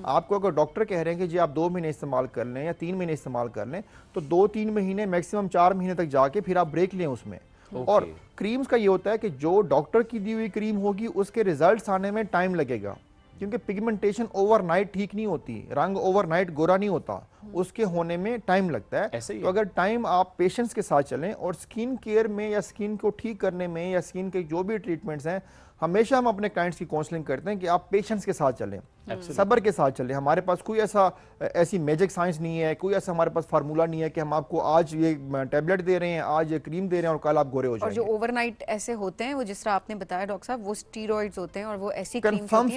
आपको अगर डॉक्टर कह रहे हैं कि जी आप 2 महीने इस्तेमाल कर लें या 3 महीने इस्तेमाल कर लें, तो 2-3 महीने मैक्सिमम 4 महीने तक जाके फिर आप ब्रेक लें उसमें। और क्रीम्स का ये होता है कि जो डॉक्टर की दी हुई क्रीम होगी उसके रिजल्ट्स आने में टाइम लगेगा, क्योंकि पिगमेंटेशन ओवरनाइट ठीक नहीं होती, रंग ओवरनाइट गोरा नहीं होता, उसके होने में टाइम लगता है। तो अगर टाइम आप पेशेंस के साथ चलें और स्किन केयर में या स्किन को ठीक करने में या स्किन के जो भी ट्रीटमेंट्स हैं, हमेशा हम अपने क्लाइंट्स की काउंसलिंग करते हैं कि आप पेशेंस के साथ चलें, सब्र के साथ चलें। हमारे पास कोई ऐसी मैजिक साइंस नहीं है, कोई ऐसा हमारे पास फार्मूला नहीं है कि हम आपको आज ये टैबलेट दे रहे हैं, आज ये क्रीम दे रहे हैं और कल आप गोरे हो जाएंगे। और जो ओवरनाइट ऐसे होते हैं वो जिस तरह आपने बताया डॉक्टर साहब, वो स्टीरॉइड्स होते हैं और वो ऐसी कंफर्म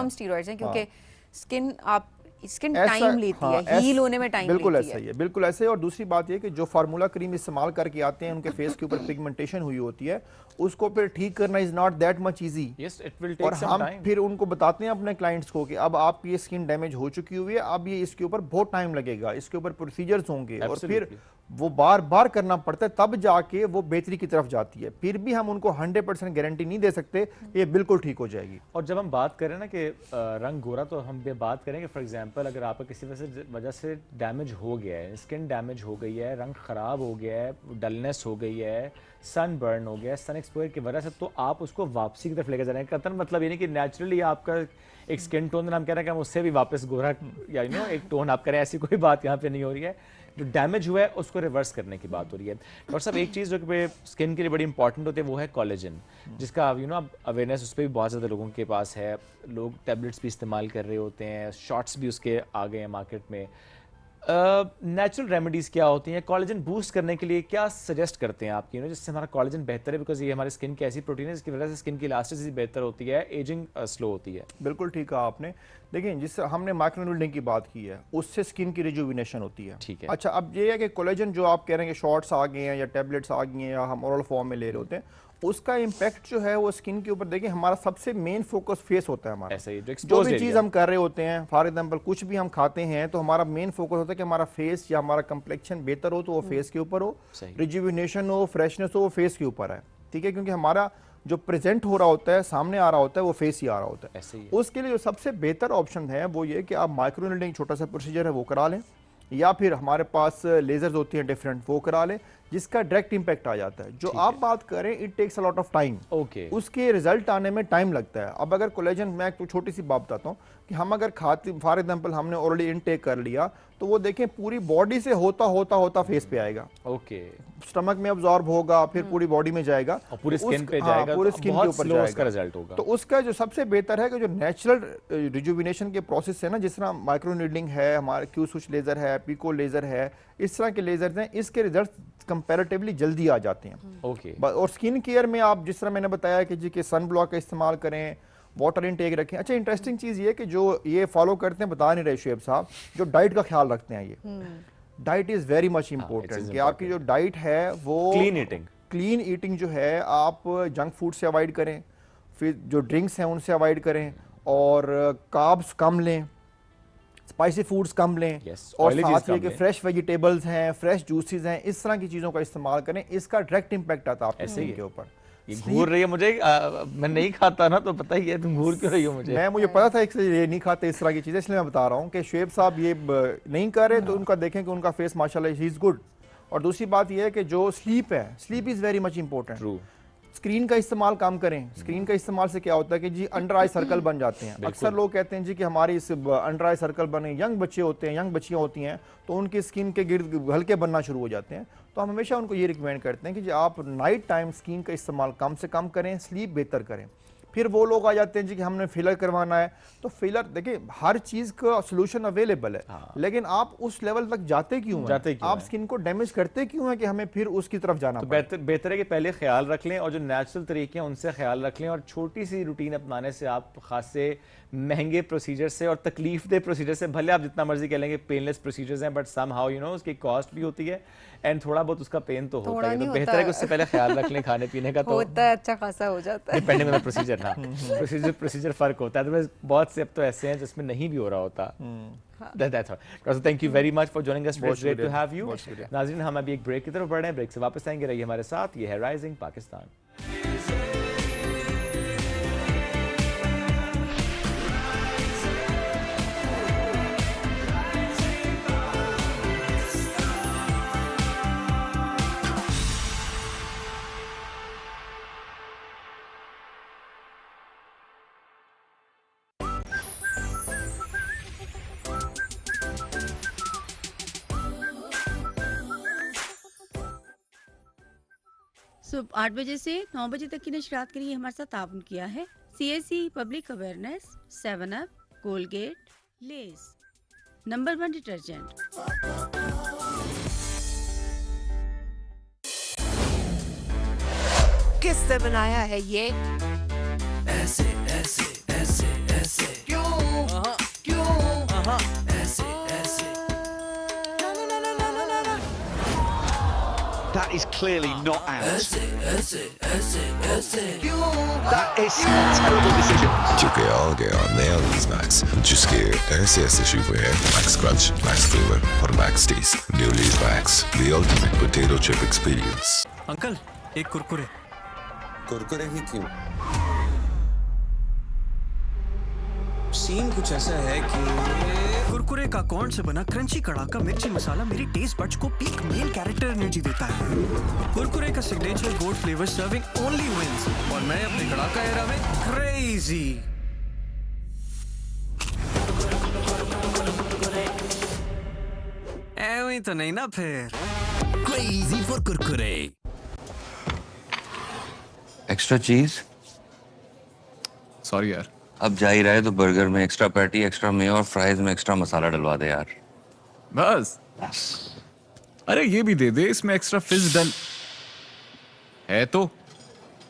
स्टीरॉइड्स हैं क्योंकि स्किन आप स्किन टाइम लेती है, हील होने में टाइम बिल्कुल लेती ऐसा है। ही है, बिल्कुल ऐसे ही। और दूसरी बात ये कि जो फार्मूला क्रीम इस्तेमाल करके आते हैं उनके फेस के ऊपर पिगमेंटेशन हुई होती है, उसको फिर ठीक करना is not that much easy. Yes, it will take और some हम time. फिर उनको बताते हैं अपने क्लाइंट्स को कि अब आपकी ये स्किन डैमेज हो चुकी हुई है, अब ये इसके ऊपर बहुत टाइम लगेगा, इसके ऊपर प्रोसीजर्स होंगे और फिर Absolutely. वो बार बार करना पड़ता है, तब जाके वो बेहतरी की तरफ जाती है। फिर भी हम उनको 100% गारंटी नहीं दे सकते ये बिल्कुल ठीक हो जाएगी। और जब हम बात करें ना कि रंग गोरा, तो हम ये बात करें कि फॉर एग्जांपल अगर आपका किसी वजह से डैमेज हो गया है, स्किन डैमेज हो गई है, रंग ख़राब हो गया है, डलनेस हो गई है, सन बर्न हो गया है, सन एक्सपोजर की वजह से, तो आप उसको वापसी की तरफ लेकर जा रहे हैं। कतन मतलब ये नहीं कि नेचुरली आपका एक स्किन टोन हम कह रहे हैं कि हम उससे भी वापस गोरा या एक टोन आप करें, ऐसी कोई बात यहाँ पे नहीं हो रही है। जो डैमेज हुआ है उसको रिवर्स करने की बात हो रही है। डॉक्टर साहब, एक चीज़ जो कि स्किन के लिए बड़ी इंपॉर्टेंट होती है वो है कोलेजन, जिसका अब अवेयरनेस उस पर भी बहुत ज़्यादा लोगों के पास है। लोग टैबलेट्स भी इस्तेमाल कर रहे होते हैं, शॉट्स भी उसके आ गए हैं मार्केट में। नेचुरल रेमेडीज़ क्या होती हैं कोलेजन बूस्ट करने के लिए, क्या सजेस्ट करते हैं आप जिससे हमारा कोलेजन बेहतर है? बिकॉज ये हमारे स्किन की ऐसी प्रोटीन है जिसकी वजह से स्किन की इलास्टिसिटी बेहतर होती है, एजिंग स्लो होती है। बिल्कुल ठीक कहा आपने। देखिए, जिससे हमने माइक्रोनीडलिंग की बात की है उससे स्किन की रिजुविनेशन होती है। ठीक है। अच्छा, अब ये है कि कोलेजन जो आप कह रहे हैं कि शॉर्ट्स आ गए हैं या टैबलेट्स आ गई हैं या हम ओरल फॉर्म में ले रहे होते हैं, उसका इम्पैक्ट जो है वो स्किन के ऊपर, देखिए हमारा सबसे मेन फोकस फेस होता है। हमारा ऐसा ही जो भी चीज़ हम कर रहे होते हैं, फॉर एग्जांपल कुछ भी हम खाते हैं तो हमारा मेन फोकस होता है कि हमारा फेस या हमारा कंप्लेक्शन बेहतर हो तो वो फेस के ऊपर हो, रिजुविनेशन हो, फ्रेशनेस हो, वो फेस के ऊपर है। ठीक है, क्योंकि हमारा जो प्रेजेंट हो रहा होता है, सामने आ रहा होता है, वो फेस ही आ रहा होता है। ऐसे ही उसके लिए जो सबसे बेहतर ऑप्शन है वो ये कि आप माइक्रोनीडलिंग छोटा सा प्रोसीजर है वो करा लें, या फिर हमारे पास लेजर्स होती हैं डिफरेंट, वो करा लें, जिसका डायरेक्ट इम्पैक्ट आ जाता है। जो आप बात करें, it takes a lot of time. Okay, उसके रिजल्ट आने में टाइम लगता है। अब अगर कोलेजन, मैं एक छोटी सी बात बताता हूँ कि हम अगर खाते, फॉर एग्जांपल हमने ऑलरेडी इनटेक कर लिया, तो वो देखें पूरी बॉडी से होता होता होता फेस पे आएगा। ओके, स्टमक में अब्जॉर्ब होगा, फिर पूरी बॉडी में जाएगा और पूरी स्किन पे जाएगा, पूरी तो स्किन के बहुत ऊपर स्लो जाएगा। उसका रिजल्ट होगा। तो उसका जो सबसे बेहतर है कि जो नेचुरल रिजुविनेशन के प्रोसेस है ना, जिस तरह माइक्रोनीडलिंग है, हमारे क्यू स्विच लेजर है, पिको लेजर है, इस तरह के लेजर्स हैं, इसके रिजल्ट कंपैरेटिवली जल्दी आ जाते हैं। ओके, और स्किन केयर में आप जिस तरह मैंने बताया कि जी के सन ब्लॉक का इस्तेमाल करें, वाटर इनटेक रखें। अच्छा, इंटरेस्टिंग चीज़ ये कि जो ये फॉलो करते हैं, बता नहीं रहे शुएब साहब, जो डाइट का ख्याल रखते हैं, ये diet is very much important कि आपकी जो डाइट है वो क्लीन ईटिंग जो है, आप जंक फूड से अवॉइड करें, फिर जो ड्रिंक्स हैं उनसे अवॉइड करें, और कार्ब्स कम लें, स्पाइसी फूड्स कम लें, और साथ ही कि फ्रेश वेजिटेबल्स हैं, फ्रेश जूसेस हैं, इस तरह की चीज़ों का इस्तेमाल करें। इसका डायरेक्ट इम्पैक्ट आता है आपकी स्किन के ऊपर। ये घूर रही है मुझे, मैं नहीं खाता ना, तो पता ही है तुम घूर क्यों रही हो मुझे। मुझे पता था कि ये नहीं खाते इस तरह की चीज़ें, इसलिए मैं बता रहा हूँ कि शुएब साहब ये नहीं कर रहे, तो उनका देखें कि उनका फेस माशाल्लाह ही इज़ गुड। और दूसरी बात ये है कि जो स्लीप है, sleep is very much important. True. Screen का इस्तेमाल कम करें। स्क्रीन का इस्तेमाल से क्या होता है कि जी अंडर आई सर्कल बन जाते हैं। अक्सर लोग कहते हैं जी कि हमारी इस अंडर आई सर्कल बने, यंग बच्चे होते हैं, यंग बच्चियां होती हैं, तो उनकी स्किन के गिर्द हल्के बनना शुरू हो जाते हैं। तो हम हमेशा उनको ये रिकमेंड करते हैं कि जी आप नाइट टाइम स्किन का इस्तेमाल कम से कम करें, स्लीप बेहतर करें। फिर वो लोग आ जाते हैं जी कि हमने फिलर करवाना है, तो फिलर, देखिए हर चीज़ का सोल्यूशन अवेलेबल है, लेकिन आप उस लेवल तक जाते क्यों हैं? आप स्किन को डैमेज करते क्यों हैं कि हमें फिर उसकी तरफ जाना? तो बेहतर है कि पहले ख्याल रख लें, और जो नेचुरल तरीके हैं उनसे ख्याल रख लें, और छोटी सी रूटीन अपनाने से आप खासे महंगे प्रोसीजर से और तकलीफ दे प्रोसीजर से, भले आप जितना मर्जी कह लेंगे पेनलेस प्रोसीजर्स हैं, बट सम हाउ उसकी कॉस्ट भी होती है, एंड थोड़ा बहुत उसका पेन तो होता है। तो बेहतर है कि उससे पहले ख्याल रख लें खाने पीने का। तो होता है, अच्छा खासा हो जाता है, डिपेंडिंग ऑन द प्रोसीजर। हाँ, प्रोसीजर फर्क होता है। अदरवाइज बहुत से अब तो ऐसे हैं जिसमें नहीं भी हो रहा होता। That's all. Dr. Thank you very much for joining us. It's great to have you. नाज़रीन, हम अभी एक ब्रेक की तरफ बढ़ रहे हैं, ब्रेक से वापस आएंगे, रहिए हमारे साथ। ये है राइजिंग पाकिस्तान। सुबह 8 बजे से 9 बजे तक की नशरात के लिए हमारे साथ ताउन किया है CSE public awareness, 7 up, Colgate, less, number 1 detergent. किसने बनाया है ये? ऐसे ऐसे ऐसे ऐसे क्यों? क्यों? That is clearly not out. That is a terrible decision. क्योंकि आ गया नया लीज मैक्स जिसके ऐसे शिफे हैं मैक्स क्रंच, मैक्स फ्लेवर और max taste. New Lay's Max, the ultimate potato chip experience। Uncle एक कुरकुरे। कुरकुरे ही क्यों? सीन कुछ ऐसा है कि कुरकुरे का कॉर्न से बना क्रंची कड़ाका मिर्ची मसाला मेरी टेस्ट बड्स को पीक मेल कैरेक्टर एनर्जी देता है। कुरकुरे का signature gold flavour serving only wins और मैं अपने कड़ाका एरा में क्रेजी। ऐਵੇਂ तो नहीं ना फिर। Crazy for Kurkure. एक्स्ट्रा चीज। सॉरी यार। अब जा ही रहा है तो बर्गर में एक्स्ट्रा पैटी, एक्स्ट्रा मेयो और फ्राइज में एक्स्ट्रा मसाला डलवा दे यार। बस। अरे ये भी दे दे, इसमें एक्स्ट्रा फिज डल है तो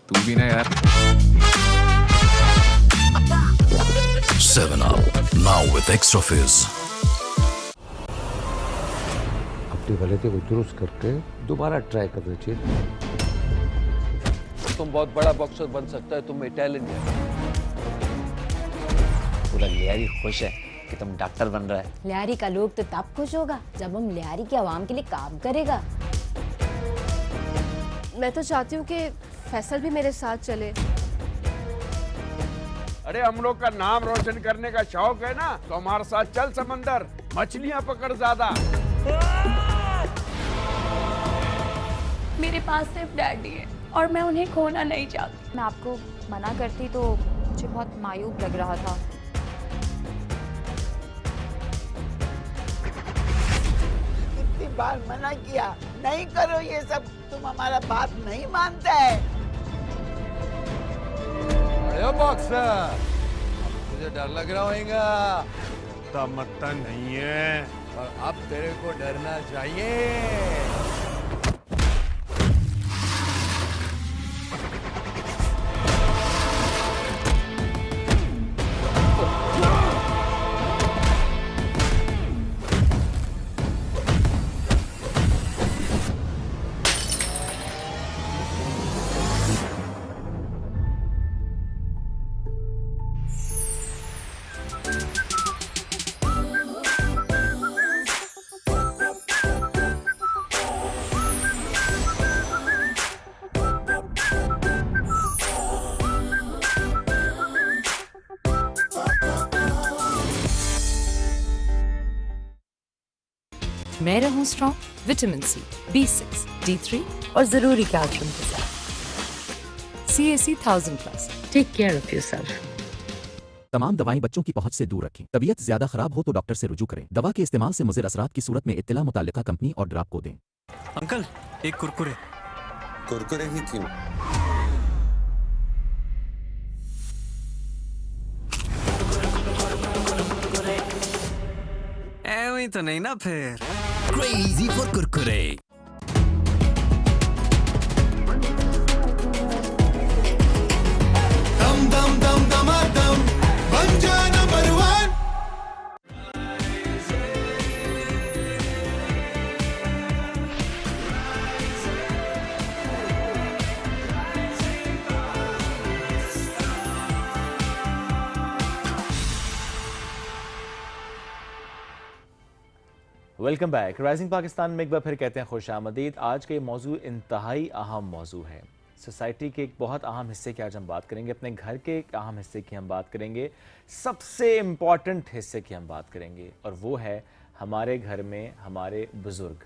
तू भी ना यार। 7up now with extra fizz। अपनी गलती को दुरुस्त करके दोबारा ट्राई करना चाहिए। तुम बहुत बड़ा बॉक्सर बन सकता है, तुम में टैलेंट है। पूरा लियारी खुश है कि तुम डॉक्टर बन रहा है। लियारी का लोग तो तब खुश होगा जब हम लियारी की आवाम के लिए काम करेगा। मैं तो चाहती हूँ कि फैसल भी मेरे साथ चले। अरे हम लोग का नाम रोशन करने का शौक है ना, तो हमारे साथ चल समंदर, मछलियां पकड़ ज्यादा। मेरे पास सिर्फ डैडी है और मैं उन्हें खोना नहीं चाहती। मैं आपको मना करती तो मुझे बहुत मायूब लग रहा था। कितनी बार मना किया, नहीं करो ये सब, तुम हमारा बात नहीं मानते है। अरे बॉक्सर, तुझे डर लग रहा होगा। मत्ता नहीं है, और अब तेरे को डरना चाहिए। मैं रहूं strong vitamin C, B6, D3 और जरूरी कैल्शियम के साथ। CAC 1000+। Take care of yourself. तमाम दवाएं बच्चों की पहुंच से दूर रखें। तबीयत ज्यादा खराब हो तो डॉक्टर से रुजू करें। दवा के इस्तेमाल से मुज़िर असरात की सूरत में इत्तला मुताल्लिका कंपनी और ड्राप को दें। अंकल एक कुरकुरे। कुरकुरे ही क्यों? ऐਵੇਂ तो नहीं ना फिर। Crazy for Kurkure. दम दम दम दमादम बन जा number 1। Welcome back. Rising Pakistan में एक बार फिर कहते हैं खुश आमदीद। आज का ये मौजू इंतहाई अहम मौजू है। सोसाइटी के एक बहुत अहम हिस्से की आज हम बात करेंगे, अपने घर के एक अहम हिस्से की हम बात करेंगे, सबसे इम्पॉर्टेंट हिस्से की हम बात करेंगे, और वो है हमारे घर में हमारे बुज़ुर्ग,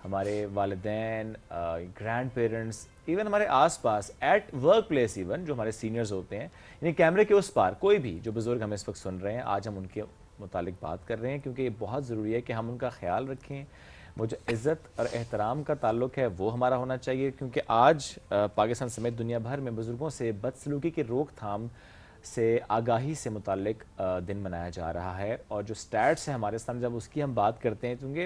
हमारे वालिदैन, ग्रैंड पेरेंट्स, इवन हमारे आसपास, एट वर्क प्लेस इवन, जो हमारे सीनियर्स होते हैं, यानी कैमरे के उस पार कोई भी जो बुज़ुर्ग हमें इस वक्त सुन रहे हैं, आज हम उनके मुतालिक बात कर रहे हैं, क्योंकि ये बहुत ज़रूरी है कि हम उनका ख्याल रखें। वो जो इज़्ज़त और एहतराम का ताल्लुक़ है वो हमारा होना चाहिए, क्योंकि आज पाकिस्तान समेत दुनिया भर में बुज़ुर्गों से बदसलूकी की रोकथाम से आगाही से मुताल्लिक दिन मनाया जा रहा है। और जो स्टैट्स हैं हमारे सामने, जब उसकी हम बात करते हैं, क्योंकि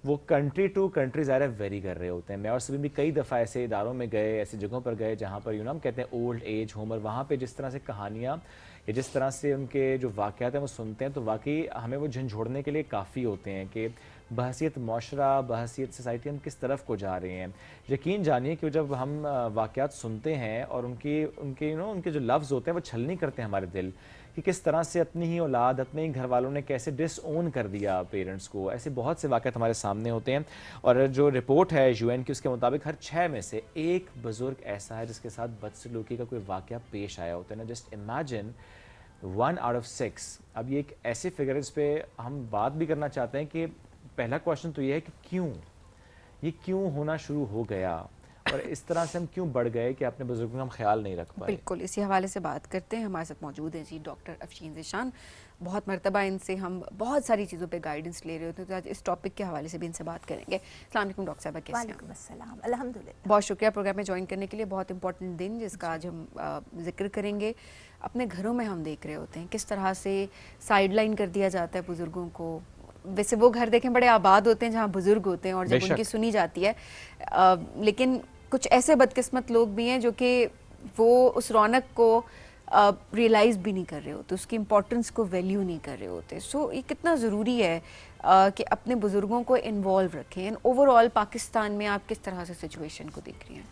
वो कंट्री टू कंट्री ज़ाहिर वेरी कर रहे होते हैं। मैं और सभी भी कई दफ़ा ऐसे इदारों में गए, ऐसी जगहों पर गए जहाँ पर हम कहते हैं ओल्ड एज होम, और वहाँ पर जिस तरह से कहानियाँ ये जिस तरह से उनके जो वाक़यात हैं वो सुनते हैं तो वाकई हमें वो झंझोड़ने के लिए काफ़ी होते हैं कि बहसीत माशरा, बहसीत सोसाइटी हम किस तरफ को जा रहे हैं। यकीन जानिए कि जब हम वाक़यात सुनते हैं और उनके जो लफ्ज़ होते हैं वो छलनी करते हैं हमारे दिल कि किस तरह से अपनी ही औलाद, अपने ही घर वालों ने कैसे डिसओन कर दिया पेरेंट्स को। ऐसे बहुत से वाक़यात हमारे सामने होते हैं और जो रिपोर्ट है UN की उसके मुताबिक हर 6 में से एक बुज़ुर्ग ऐसा है जिसके साथ बदसलूकी का कोई वाक़या पेश आया होता है ना। Just imagine 1 out of 6। अब ये एक ऐसे फिगर इस पे हम बात भी करना चाहते हैं कि पहला क्वेश्चन तो ये है कि ये क्यों होना शुरू हो गया और इस तरह से हम क्यों बढ़ गए कि अपने बुजुर्गों का हम ख्याल नहीं रख पाए। बिल्कुल, इसी हवाले से बात करते हैं। हमारे साथ मौजूद हैं जी डॉक्टर अफशीन ज़ीशान। बहुत मरतबा इनसे हम बहुत सारी चीज़ों पे गाइडेंस ले रहे होते हैं, तो आज इस टॉपिक के हवाले से भी इनसे बात करेंगे। अस्सलाम वालेकुम डॉक्टर साहबा, कैसे हैं? वालेकुम अस्सलाम, अल्हम्दुलिल्लाह। बहुत शुक्रिया प्रोग्राम में ज्वाइन करने के लिए। बहुत इंपॉर्टेंट दिन जिसका आज हम जिक्र करेंगे। अपने घरों में हम देख रहे होते हैं किस तरह से साइडलाइन कर दिया जाता है बुज़ुर्गों को। वैसे वो घर देखें बड़े आबाद होते हैं जहाँ बुज़ुर्ग होते हैं और जब उनकी सुनी जाती है, लेकिन कुछ ऐसे बदकिस्मत लोग भी हैं जो कि वो उस रौनक को रियलाइज़ भी नहीं कर रहे होते, उसकी इम्पोर्टेंस को वैल्यू नहीं कर रहे होते। सो ये कितना ज़रूरी है कि अपने बुज़ुर्गों को इन्वॉल्व रखें। एंड ओवरऑल पाकिस्तान में आप किस तरह से सिचुएशन को देख रही हैं?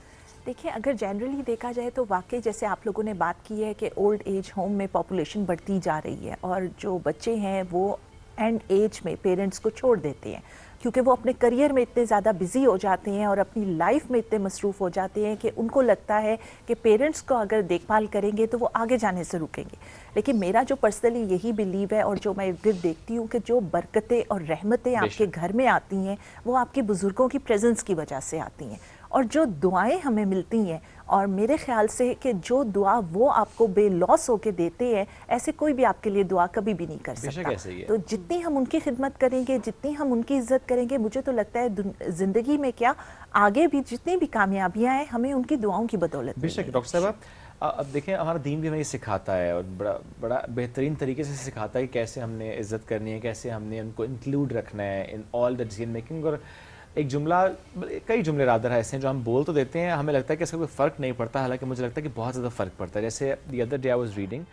देखिए, अगर जनरली देखा जाए तो वाकई जैसे आप लोगों ने बात की है कि ओल्ड एज होम में पॉपुलेशन बढ़ती जा रही है और जो बच्चे हैं वो एंड एज में पेरेंट्स को छोड़ देते हैं क्योंकि वो अपने करियर में इतने ज़्यादा बिजी हो जाते हैं और अपनी लाइफ में इतने मसरूफ़ हो जाते हैं कि उनको लगता है कि पेरेंट्स को अगर देखभाल करेंगे तो वो आगे जाने से रुकेंगे। लेकिन मेरा जो पर्सनली यही बिलीव है और जो मैं इर्द देखती हूँ कि जो बरकतें और रहमतें आपके घर में आती हैं वो आपके बुज़ुर्गों की प्रेजेंस की वजह से आती हैं और जो दुआएं हमें मिलती हैं और मेरे ख्याल से कि जो दुआ वो आपको बेलॉस होके देते हैं ऐसे कोई भी आपके लिए दुआ कभी भी नहीं कर सकता। तो जितनी हम उनकी खिदमत करेंगे, जितनी हम उनकी इज्जत करेंगे, मुझे तो लगता है ज़िंदगी में क्या आगे भी जितनी भी कामयाबियाँ हैं हमें उनकी दुआओं की बदौलत। बेशक डॉक्टर साहब, अब देखें हमारा दीन भी हमें ये सिखाता है और बड़ा बेहतरीन तरीके से सिखाता है कि कैसे हमने इज़्ज़त करनी है, कैसे हमने उनको इंक्लूड रखना है in all the decision making. और एक जुमला, कई जुमले रादर ऐसे हैं जो हम बोल तो देते हैं, हमें लगता है कि इसका कोई फ़र्क नहीं पड़ता, हालांकि मुझे लगता है कि बहुत ज़्यादा फ़र्क पड़ता है। जैसे the other day I was reading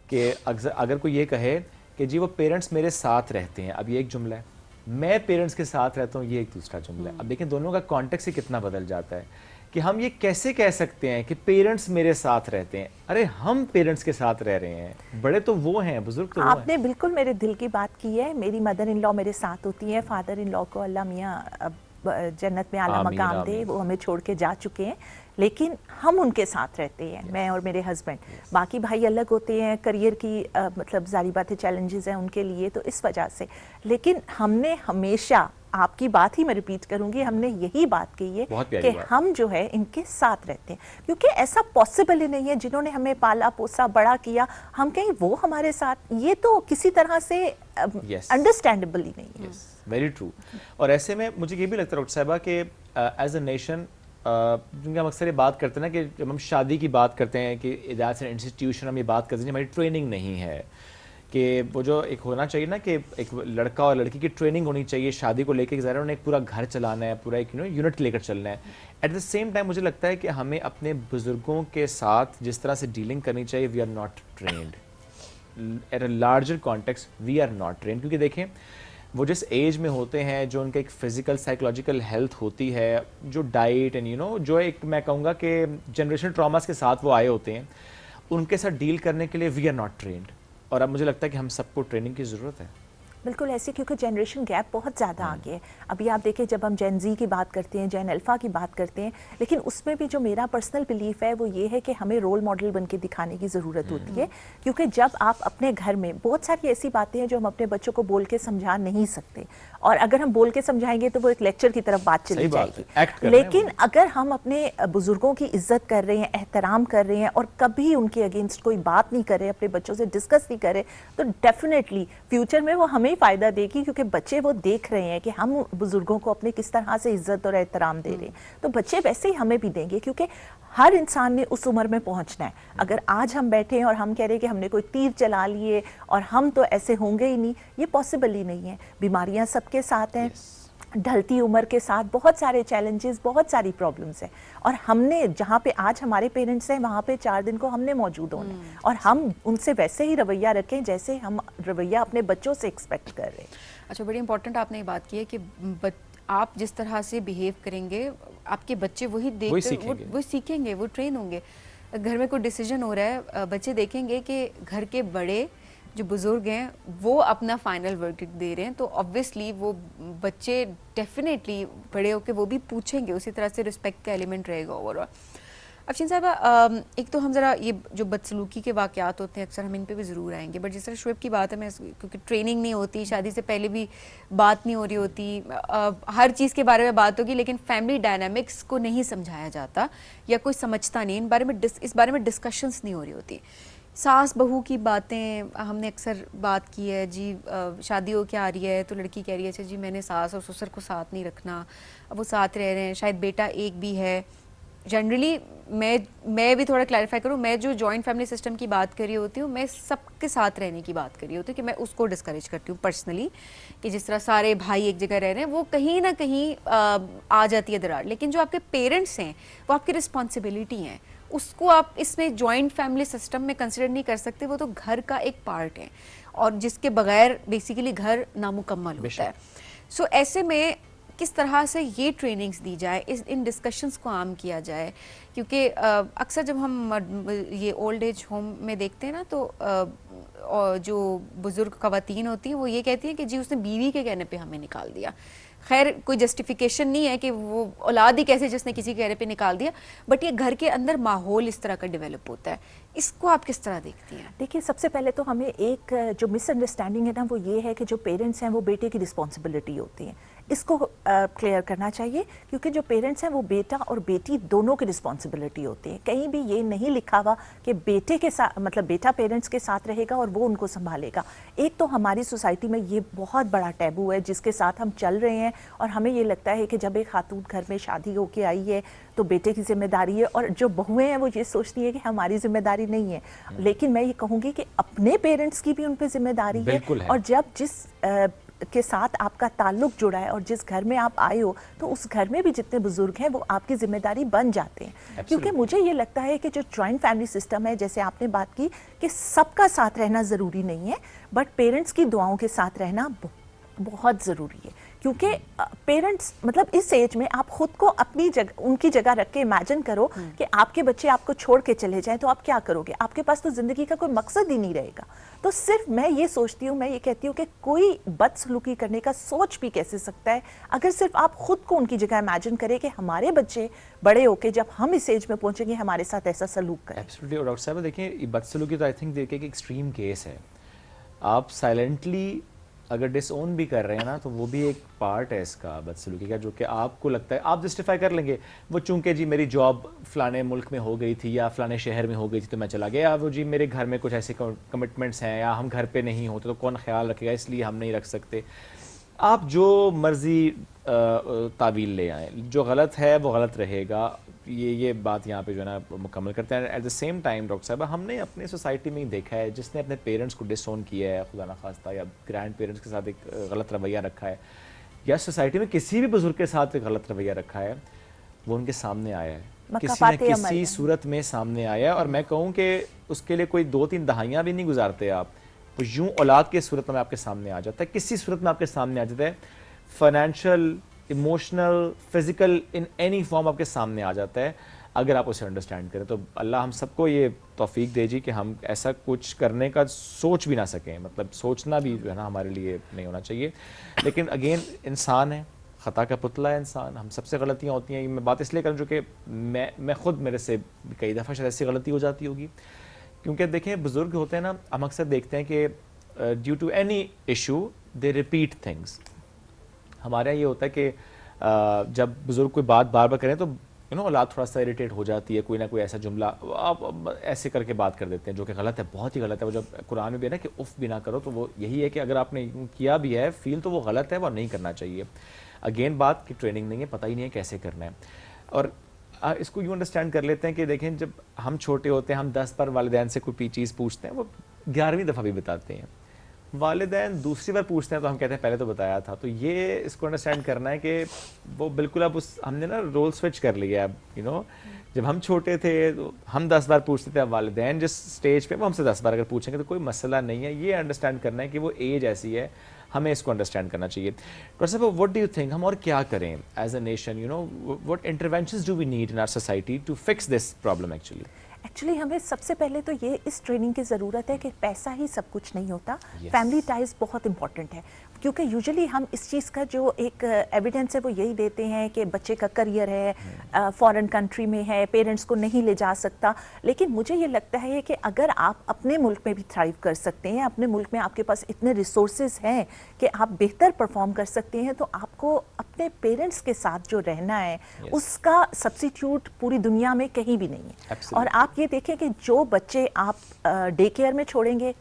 कि अगर कोई ये कहे कि जी वो पेरेंट्स मेरे साथ रहते हैं, अब ये एक जुमला है, मैं पेरेंट्स के साथ रहता हूँ ये एक दूसरा जुमला है। अब देखें दोनों का कॉन्टेक्स्ट ही कितना बदल जाता है कि हम ये कैसे कह सकते हैं कि पेरेंट्स मेरे साथ रहते हैं। अरे हम पेरेंट्स के साथ रह रहे हैं, बड़े तो वो हैं, बुजुर्ग तो वो हैं। आपने बिल्कुल मेरे दिल की बात की है। मेरी मदर इन लॉ मेरे साथ होती है, फादर इन लॉ को अल्लाह मियाँ जन्नत में आला मकाम दे, वो हमें छोड़ के जा चुके हैं, लेकिन हम उनके साथ रहते हैं, मैं और मेरे हस्बैंड। बाकी भाई अलग होते हैं, करियर की मतलब जारी बात है चैलेंजेस हैं उनके लिए, तो इस वजह से। लेकिन हमने हमेशा, आपकी बात ही मैं रिपीट करूंगी, हमने यही बात कही है कि हम जो है इनके साथ रहते हैं, क्योंकि ऐसा पॉसिबल ही नहीं है जिन्होंने हमें पाला पोसा बड़ा किया हम कहीं वो हमारे साथ, ये तो किसी तरह से अंडरस्टैंडेबल ही नहीं है। Very true. और ऐसे में मुझे ये भी लगता है डॉक्टर साहिबा कि एज अ नेशन, क्योंकि हम अक्सर ये बात करते हैं ना कि जब हम शादी की बात करते हैं कि दैट्स एन इंस्टीट्यूशन, हम ये बात करते हैं हमारी ट्रेनिंग नहीं है, कि वो जो एक होना चाहिए ना कि एक लड़का और लड़की की ट्रेनिंग होनी चाहिए शादी को लेकर, ज़रा उन्हें एक पूरा घर चलाना है, पूरा एक यूनिट लेकर चलना है। एट द सेम टाइम मुझे लगता है कि हमें अपने बुज़ुर्गों के साथ जिस तरह से डीलिंग करनी चाहिए, we are not trained at a larger context, we are not trained. क्योंकि देखें वो जिस एज में होते हैं, जो उनका एक फ़िज़िकल साइकोलॉजिकल हेल्थ होती है, जो डाइट एंड जो एक मैं कहूँगा कि जनरेशनल ट्रॉमास के साथ वो आए होते हैं, उनके साथ डील करने के लिए वी आर नॉट ट्रेंड। और अब मुझे लगता है कि हम सबको ट्रेनिंग की ज़रूरत है। बिल्कुल ऐसे, क्योंकि जनरेशन गैप बहुत ज़्यादा आगे है। अभी आप देखें जब हम जेन जी की बात करते हैं, जेन अल्फ़ा की बात करते हैं, लेकिन उसमें भी जो मेरा पर्सनल बिलीफ है वो ये है कि हमें रोल मॉडल बन के दिखाने की ज़रूरत होती है। क्योंकि जब आप अपने घर में, बहुत सारी ऐसी बातें हैं जो हम अपने बच्चों को बोल के समझा नहीं सकते, और अगर हम बोल के समझाएंगे तो वो एक लेक्चर की तरफ बात चली जाएगी। लेकिन अगर हम अपने बुजुर्गों की इज्जत कर रहे हैं, एहतराम कर रहे हैं और कभी उनके अगेंस्ट कोई बात नहीं कर रहे, अपने बच्चों से डिस्कस नहीं कर रहे, तो डेफिनेटली फ्यूचर में वो हमें फ़ायदा देगी, क्योंकि बच्चे वो देख रहे हैं कि हम बुजुर्गों को अपने किस तरह से इज्जत और एहतराम दे रहे हैं, तो बच्चे वैसे ही हमें भी देंगे। क्योंकि हर इंसान ने उस उम्र में पहुंचना है। अगर आज हम बैठे हैं और हम कह रहे हैं कि हमने कोई तीर चला लिए और हम तो ऐसे होंगे ही नहीं, ये पॉसिबल ही नहीं है। बीमारियां सबके साथ हैं, ढलती उम्र के साथ बहुत सारे चैलेंजेस, बहुत सारी प्रॉब्लम्स हैं, और हमने जहाँ पे आज हमारे पेरेंट्स हैं वहाँ पे 4 दिन को हमने मौजूद होना है, और हम उनसे वैसे ही रवैया रखें जैसे हम रवैया अपने बच्चों से एक्सपेक्ट कर रहे हैं। अच्छा, बड़ी इंपॉर्टेंट आपने ये बात की है कि आप जिस तरह से बिहेव करेंगे आपके बच्चे वही वो सीखेंगे, वो ट्रेन होंगे। घर में कोई डिसीजन हो रहा है, बच्चे देखेंगे कि घर के बड़े जो बुजुर्ग हैं वो अपना फाइनल वर्डिक्ट दे रहे हैं, तो ऑब्वियसली वो बच्चे डेफिनेटली बड़े होकर वो भी पूछेंगे, उसी तरह से रिस्पेक्ट का एलिमेंट रहेगा ओवरऑल। अफशीन साहब, एक तो हम ज़रा ये जो बदसलूकी के वाक़यात होते हैं अक्सर हम इन पे भी ज़रूर आएंगे, बट जिस तरह शुएब की बात है, मैं क्योंकि ट्रेनिंग नहीं होती, शादी से पहले भी बात नहीं हो रही होती, हर चीज़ के बारे में बात होगी लेकिन फैमिली डायनामिक्स को नहीं समझाया जाता या कोई समझता नहीं, इस बारे में डिस्कशंस नहीं हो रही होती। सास बहू की बातें हमने अक्सर बात की है जी, शादी हो के आ रही है तो लड़की कह रही है अच्छा जी मैंने सास और ससुर को साथ नहीं रखना, अब वो साथ रह रहे हैं, शायद बेटा एक भी है। जनरली मैं भी थोड़ा क्लैरिफाई करूँ, मैं जो जॉइंट फैमिली सिस्टम की बात कर रही होती हूँ, मैं सबके साथ रहने की बात कर रही होती हूँ कि मैं उसको डिस्करेज करती हूँ पर्सनली, कि जिस तरह सारे भाई एक जगह रह रहे हैं वो कहीं ना कहीं आ जाती है दरार, लेकिन जो आपके पेरेंट्स हैं वो आपकी रिस्पॉन्सिबिलिटी हैं, उसको आप इसमें जॉइंट फैमिली सिस्टम में कंसिडर नहीं कर सकते, वो तो घर का एक पार्ट है और जिसके बगैर बेसिकली घर नामुकम्मल होता है। सो ऐसे में किस तरह से ये ट्रेनिंग्स दी जाए, इन डिस्कशंस को आम किया जाए, क्योंकि अक्सर जब हम ये ओल्ड एज होम में देखते हैं ना तो जो बुज़ुर्ग ख़वातीन होती हैं वो ये कहती हैं कि जी उसने बीवी के कहने पे हमें निकाल दिया। खैर कोई जस्टिफिकेशन नहीं है कि वो औलाद ही कैसे जिसने किसी के कहने पे निकाल दिया, बट ये घर के अंदर माहौल इस तरह का डेवलप होता है, इसको आप किस तरह देखती हैं? देखिए, सबसे पहले तो हमें एक जो मिसअंडरस्टैंडिंग है ना वो ये है कि जो पेरेंट्स हैं वो बेटे की रिस्पॉन्सिबिलिटी होती है, इसको क्लियर करना चाहिए, क्योंकि जो पेरेंट्स हैं वो बेटा और बेटी दोनों की रिस्पॉन्सिबिलिटी होती है। कहीं भी ये नहीं लिखा हुआ कि बेटे के साथ मतलब बेटा पेरेंट्स के साथ रहेगा और वो उनको संभालेगा। एक तो हमारी सोसाइटी में ये बहुत बड़ा टैबू है जिसके साथ हम चल रहे हैं, और हमें ये लगता है कि जब एक खातून घर में शादी होके आई है तो बेटे की जिम्मेदारी है, और जो बहुएं हैं वो ये सोचती है कि हमारी जिम्मेदारी नहीं है। लेकिन मैं ये कहूँगी कि अपने पेरेंट्स की भी उन पर जिम्मेदारी है, और जब जिस के साथ आपका ताल्लुक जुड़ा है और जिस घर में आप आए हो तो उस घर में भी जितने बुजुर्ग हैं वो आपकी जिम्मेदारी बन जाते हैं। क्योंकि मुझे ये लगता है कि जो जॉइंट फैमिली सिस्टम है, जैसे आपने बात की कि सबका साथ रहना ज़रूरी नहीं है, बट पेरेंट्स की दुआओं के साथ रहना बहुत ज़रूरी है, क्योंकि पेरेंट्स मतलब इस एज में आप खुद को अपनी जगह उनकी जगह रख के इमेजिन करो कि आपके बच्चे आपको छोड़ के चले जाएं तो आप क्या करोगे? आपके पास तो ज़िंदगी का कोई मकसद ही नहीं रहेगा। तो सिर्फ मैं ये सोचती हूँ, मैं ये कहती हूँ कि कोई बदसलूकी करने का सोच भी कैसे सकता है अगर सिर्फ आप खुद को उनकी जगह इमेजिन करें कि हमारे बच्चे बड़े होके जब हम इस एज में पहुँचेंगे हमारे साथ ऐसा सलूक करें। एब्सोल्युटली। और डॉक्टर साहब देखिए, बदसलूकी तो आई थिंक देखिए कि एक्सट्रीम केस है। आप साइलेंटली अगर डिसओन भी कर रहे हैं ना तो वो भी एक पार्ट है इसका बदसलूकी का, जो कि आपको लगता है आप जस्टिफाई कर लेंगे, वो चूंकि जी मेरी जॉब फलाने मुल्क में हो गई थी या फलाने शहर में हो गई थी तो मैं चला गया, या वो जी मेरे घर में कुछ ऐसे कमिटमेंट्स हैं या हम घर पे नहीं होते तो कौन ख्याल रखेगा इसलिए हम नहीं रख सकते। आप जो मर्ज़ी तावील ले आएँ, जो गलत है वो गलत रहेगा, ये बात यहाँ पे जो है ना मुकम्मल करते हैं। At the same time doctor साहब, हमने अपने सोसाइटी में ही देखा है जिसने अपने पेरेंट्स को डिसओन किया है, खुदा ना खास्ता, या ग्रैंड पेरेंट्स के साथ एक गलत रवैया रखा है, या सोसाइटी में किसी भी बुजुर्ग के साथ एक गलत रवैया रखा है, वो उनके सामने आया है, किसी न किसी सूरत में सामने आया है। और मैं कहूँ कि उसके लिए कोई 2-3 दहाइयाँ भी नहीं गुजारते आप, वो यूँ औलाद के सूरत में आपके सामने आ जाता है, किसी सूरत में आपके सामने आ जाता है, financial, emotional, physical, in any form आपके सामने आ जाता है अगर आप उसे अंडरस्टैंड करें। तो अल्लाह हम सबको ये तौफीक दे जी कि हम ऐसा कुछ करने का सोच भी ना सकें, मतलब सोचना भी जो है ना हमारे लिए नहीं होना चाहिए। लेकिन अगेन इंसान है, ख़ता का पुतला है इंसान, हम सबसे गलतियाँ होती हैं। मैं बात इसलिए करूँ जो कि मैं खुद मेरे से कई दफ़ा शायद ऐसी गलती हो जाती होगी, क्योंकि देखें बुज़ुर्ग होते हैं ना, हम अक्सर देखते हैं कि due to any issue they repeat things. हमारे यहाँ ये होता है कि जब बुज़ुर्ग कोई बात बार बार करें तो औलाद थोड़ा सा इरिटेट हो जाती है, कोई ना कोई ऐसा जुमला आप ऐसे करके बात कर देते हैं जो कि गलत है, बहुत ही गलत है। वो जब कुरान में भी है ना कि उफ़ भी ना करो, तो वो यही है कि अगर आपने किया भी है फील तो वो गलत है, वो नहीं करना चाहिए। अगेन बात की ट्रेनिंग नहीं है, पता ही नहीं है कैसे करना है। और इसको यूँ अंडरस्टैंड कर लेते हैं कि देखें, जब हम छोटे होते हैं हम 10 बार वालिदैन से कोई चीज़ पूछते हैं, वो 11वीं दफ़ा भी बताते हैं। वालिदैन दूसरी बार पूछते हैं तो हम कहते हैं पहले तो बताया था। तो ये इसको अंडरस्टैंड करना है कि वो बिल्कुल अब उस हमने ना रोल स्विच कर लिया अब, यू नो, जब हम छोटे थे तो हम 10 बार पूछते थे, अब वालिदैन जिस स्टेज पे वो हमसे 10 बार अगर पूछेंगे तो कोई मसला नहीं है। ये अंडरस्टैंड करना है कि वो एज ऐसी है, हमें इसको अंडरस्टैंड करना चाहिए। डॉक्टर साहब, व्हाट डू यू थिंक, हम और क्या करें as a nation, you know, what interventions do we need in our society to fix this problem actually हमें सबसे पहले तो ये इस ट्रेनिंग की ज़रूरत है कि पैसा ही सब कुछ नहीं होता, फैमिली टाइज बहुत इंपॉर्टेंट है। क्योंकि यूजुअली हम इस चीज़ का जो एक एविडेंस है वो यही देते हैं कि बच्चे का करियर है, फॉरेन कंट्री में है, पेरेंट्स को नहीं ले जा सकता। लेकिन मुझे ये लगता है कि अगर आप अपने मुल्क में भी थ्राइव कर सकते हैं, अपने मुल्क में आपके पास इतने रिसोर्सेज हैं कि आप बेहतर परफॉर्म कर सकते हैं, तो आपको अपने पेरेंट्स के साथ जो रहना है उसका सब्स्टिट्यूट पूरी दुनिया में कहीं भी नहीं है। और आप ये देखें कि जो बच्चे आप डे केयर में छोड़ेंगे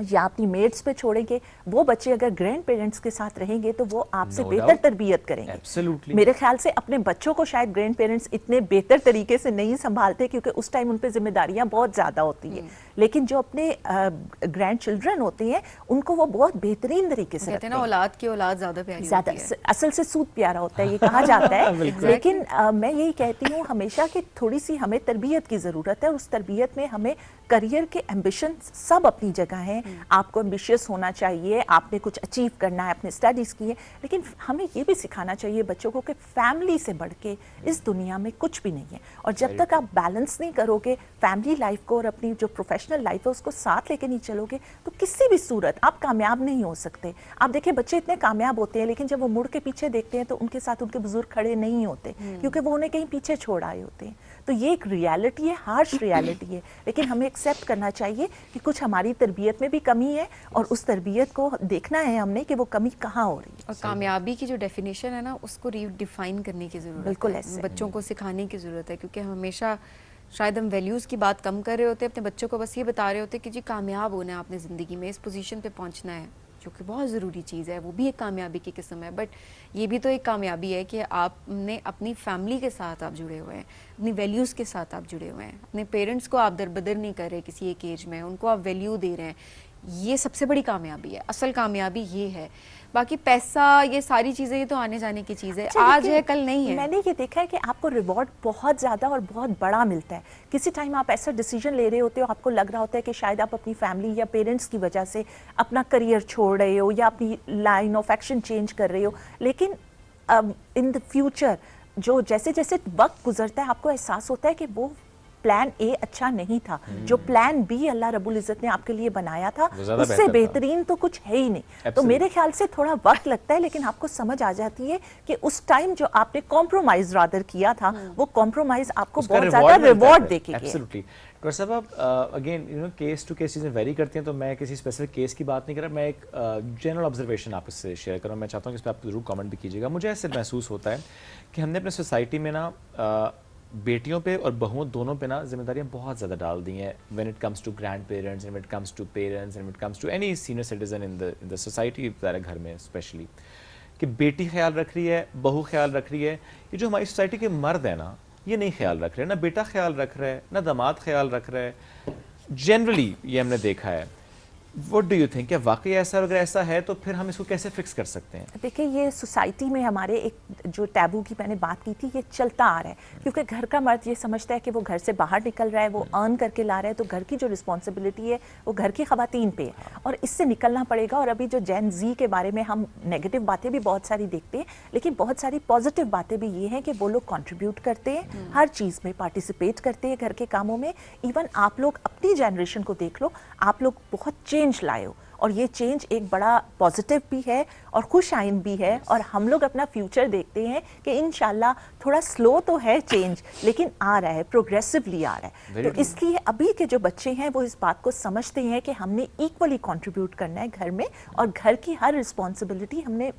या अपनी मेड्स पे छोड़ेंगे, वो बच्चे अगर ग्रैंड पेरेंट्स के साथ रहेंगे तो वो आपसे बेहतर तरबियत करेंगे। Absolutely. मेरे ख्याल से अपने बच्चों को शायद ग्रैंड पेरेंट्स इतने बेहतर तरीके से नहीं संभालते, क्योंकि उस टाइम उन पे जिम्मेदारियां बहुत ज़्यादा होती हैं। लेकिन जो अपने ग्रैंड चिल्ड्रन होते हैं उनको वो बहुत बेहतरीन तरीके से कहते हैं ना, औलाद की औलाद ज़्यादा प्यारी ज़्यादा होती है। असल से सूद प्यारा होता है, ये कहा जाता है। लेकिन मैं यही कहती हूँ हमेशा कि थोड़ी सी हमें तरबियत की ज़रूरत है। उस तरबियत में हमें करियर के एम्बिशन सब अपनी जगह हैं। आपको एम्बिशियस होना चाहिए, आपने कुछ अचीव करना है, अपने स्टडीज़ की है, लेकिन हमें ये भी सिखाना चाहिए बच्चों को कि फैमिली से बढ़ के इस दुनिया में कुछ भी नहीं है। और जब तक आप बैलेंस नहीं करोगे फैमिली लाइफ को और अपनी जो प्रोफेशनल लाइफ है उसको साथ लेके नहीं चलोगे, तो किसी भी सूरत आप कामयाब नहीं हो सकते। आप देखिए बच्चे इतने कामयाब होते हैं, लेकिन जब वो मुड़ के पीछे देखते हैं तो उनके साथ उनके बुजुर्ग खड़े नहीं होते, क्योंकि वो उन्हें कहीं पीछे छोड़ आए होते हैं। तो ये एक रियलिटी है, हार्श रियलिटी है, लेकिन हमें एक्सेप्ट करना चाहिए कि कुछ हमारी तरबियत में भी कमी है और उस तरबियत को देखना है हमने कि वो कमी कहाँ हो रही है। और कामयाबी की जो डेफिनेशन है ना, उसको रीडिफाइन करने की ज़रूरत है, बिल्कुल ऐसे बच्चों को सिखाने की ज़रूरत है। क्योंकि हमेशा शायद हम वैल्यूज़ की बात कम कर रहे होते हैं, अपने बच्चों को बस ये बता रहे होते हैं कि जी कामयाब होना है आपने ज़िंदगी में, इस पोजीशन पे पहुंचना है, जो कि बहुत ज़रूरी चीज़ है, वो भी एक कामयाबी की किस्म है। बट ये भी तो एक कामयाबी है कि आपने अपनी फैमिली के साथ आप जुड़े हुए हैं, अपनी वैल्यूज़ के साथ आप जुड़े हुए हैं, अपने पेरेंट्स को आप दरबदर नहीं कर रहे किसी एक एज में, उनको आप वैल्यू दे रहे हैं। ये सबसे बड़ी कामयाबी है, असल कामयाबी ये है। बाकी पैसा, ये सारी चीज़ें, ये तो आने जाने की चीज़ है, आज है कल नहीं है। मैंने ये देखा है कि आपको रिवॉर्ड बहुत ज़्यादा और बहुत बड़ा मिलता है। किसी टाइम आप ऐसा डिसीजन ले रहे होते हो, आपको लग रहा होता है कि शायद आप अपनी फैमिली या पेरेंट्स की वजह से अपना करियर छोड़ रहे हो या अपनी लाइन ऑफ एक्शन चेंज कर रहे हो, लेकिन इन द फ्यूचर जो जैसे जैसे वक्त गुजरता है आपको एहसास होता है कि वो प्लान ए अच्छा नहीं था, जो प्लान बी अल्लाह रब्बुल इज़्ज़त ने आपके लिए बनाया था उससे बेहतरीन तो कुछ है ही नहीं। तो मेरे ख्याल से थोड़ा वक्त लगता है, लेकिन आपको समझ आ जाती है कि उस टाइम जो आपने कॉम्प्रोमाइज रादर किया था, वो कॉम्प्रोमाइज आपको बहुत ज्यादा रिवॉर्ड देके गया। एब्सोल्युटली। डॉक्टर साहब, आप again you know case to case चीज़ें वेरी करती हैं, तो मैं किसी स्पेसिफिक केस की बात नहीं कर रहा, मैं एक जनरल ऑब्जर्वेशन आपसे शेयर कर रहा हूँ। मैं चाहता हूँ कि इस पर आप जरूर कमेंट भी कीजिएगा। मुझे ऐसे महसूस होता है कि हमने अपने सोसाइटी में ना बेटियों पे और बहुओं दोनों पे ना जिम्मेदारियां बहुत ज़्यादा डाल दी हैं, when it comes to grandparents, when it comes to parents, when it comes to any senior citizen in the society, घर में स्पेशली, कि बेटी ख्याल रख रही है, बहू ख्याल रख रही है। ये जो हमारी सोसाइटी के मर्द है ना, ये नहीं ख्याल रख रहे, ना बेटा ख्याल रख रहा है, ना दामाद ख्याल रख रहा है। जनरली ये हमने देखा है। What do you think? क्या वाकई ऐसा, अगर ऐसा है तो फिर हम इसको कैसे फिक्स कर सकते हैं? देखिए, ये सोसाइटी में हमारे एक जो टैबू की मैंने बात की थी, ये चलता आ रहा है, क्योंकि घर का मर्द ये समझता है कि वो घर से बाहर निकल रहा है, वो अर्न करके ला रहा है, तो घर की जो रिस्पॉन्सिबिलिटी है वो घर की खवातीन पे है और इससे निकलना पड़ेगा। और अभी जो जेन जी के बारे में हम नेगेटिव बातें भी बहुत सारी देखते हैं, लेकिन बहुत सारी पॉजिटिव बातें भी ये हैं कि वो लोग कॉन्ट्रीब्यूट करते हैं, हर चीज़ में पार्टिसिपेट करते हैं घर के कामों में। इवन आप लोग अपनी जनरेशन को देख लो, आप लोग बहुत चेंज लाए हो और ये चेंज एक बड़ा पॉजिटिव भी है और खुश आइन भी है। और हम लोग अपना फ्यूचर देखते हैं कि इंशाल्लाह थोड़ा स्लो तो है चेंज, लेकिन आ रहा है, प्रोग्रेसिवली आ रहा है। तो इसलिए अभी के जो बच्चे हैं वो इस बात को समझते हैं कि हमने इक्वली कंट्रीब्यूट करना है घर में और घर की हर रिस्पॉन्सिबिलिटी हमने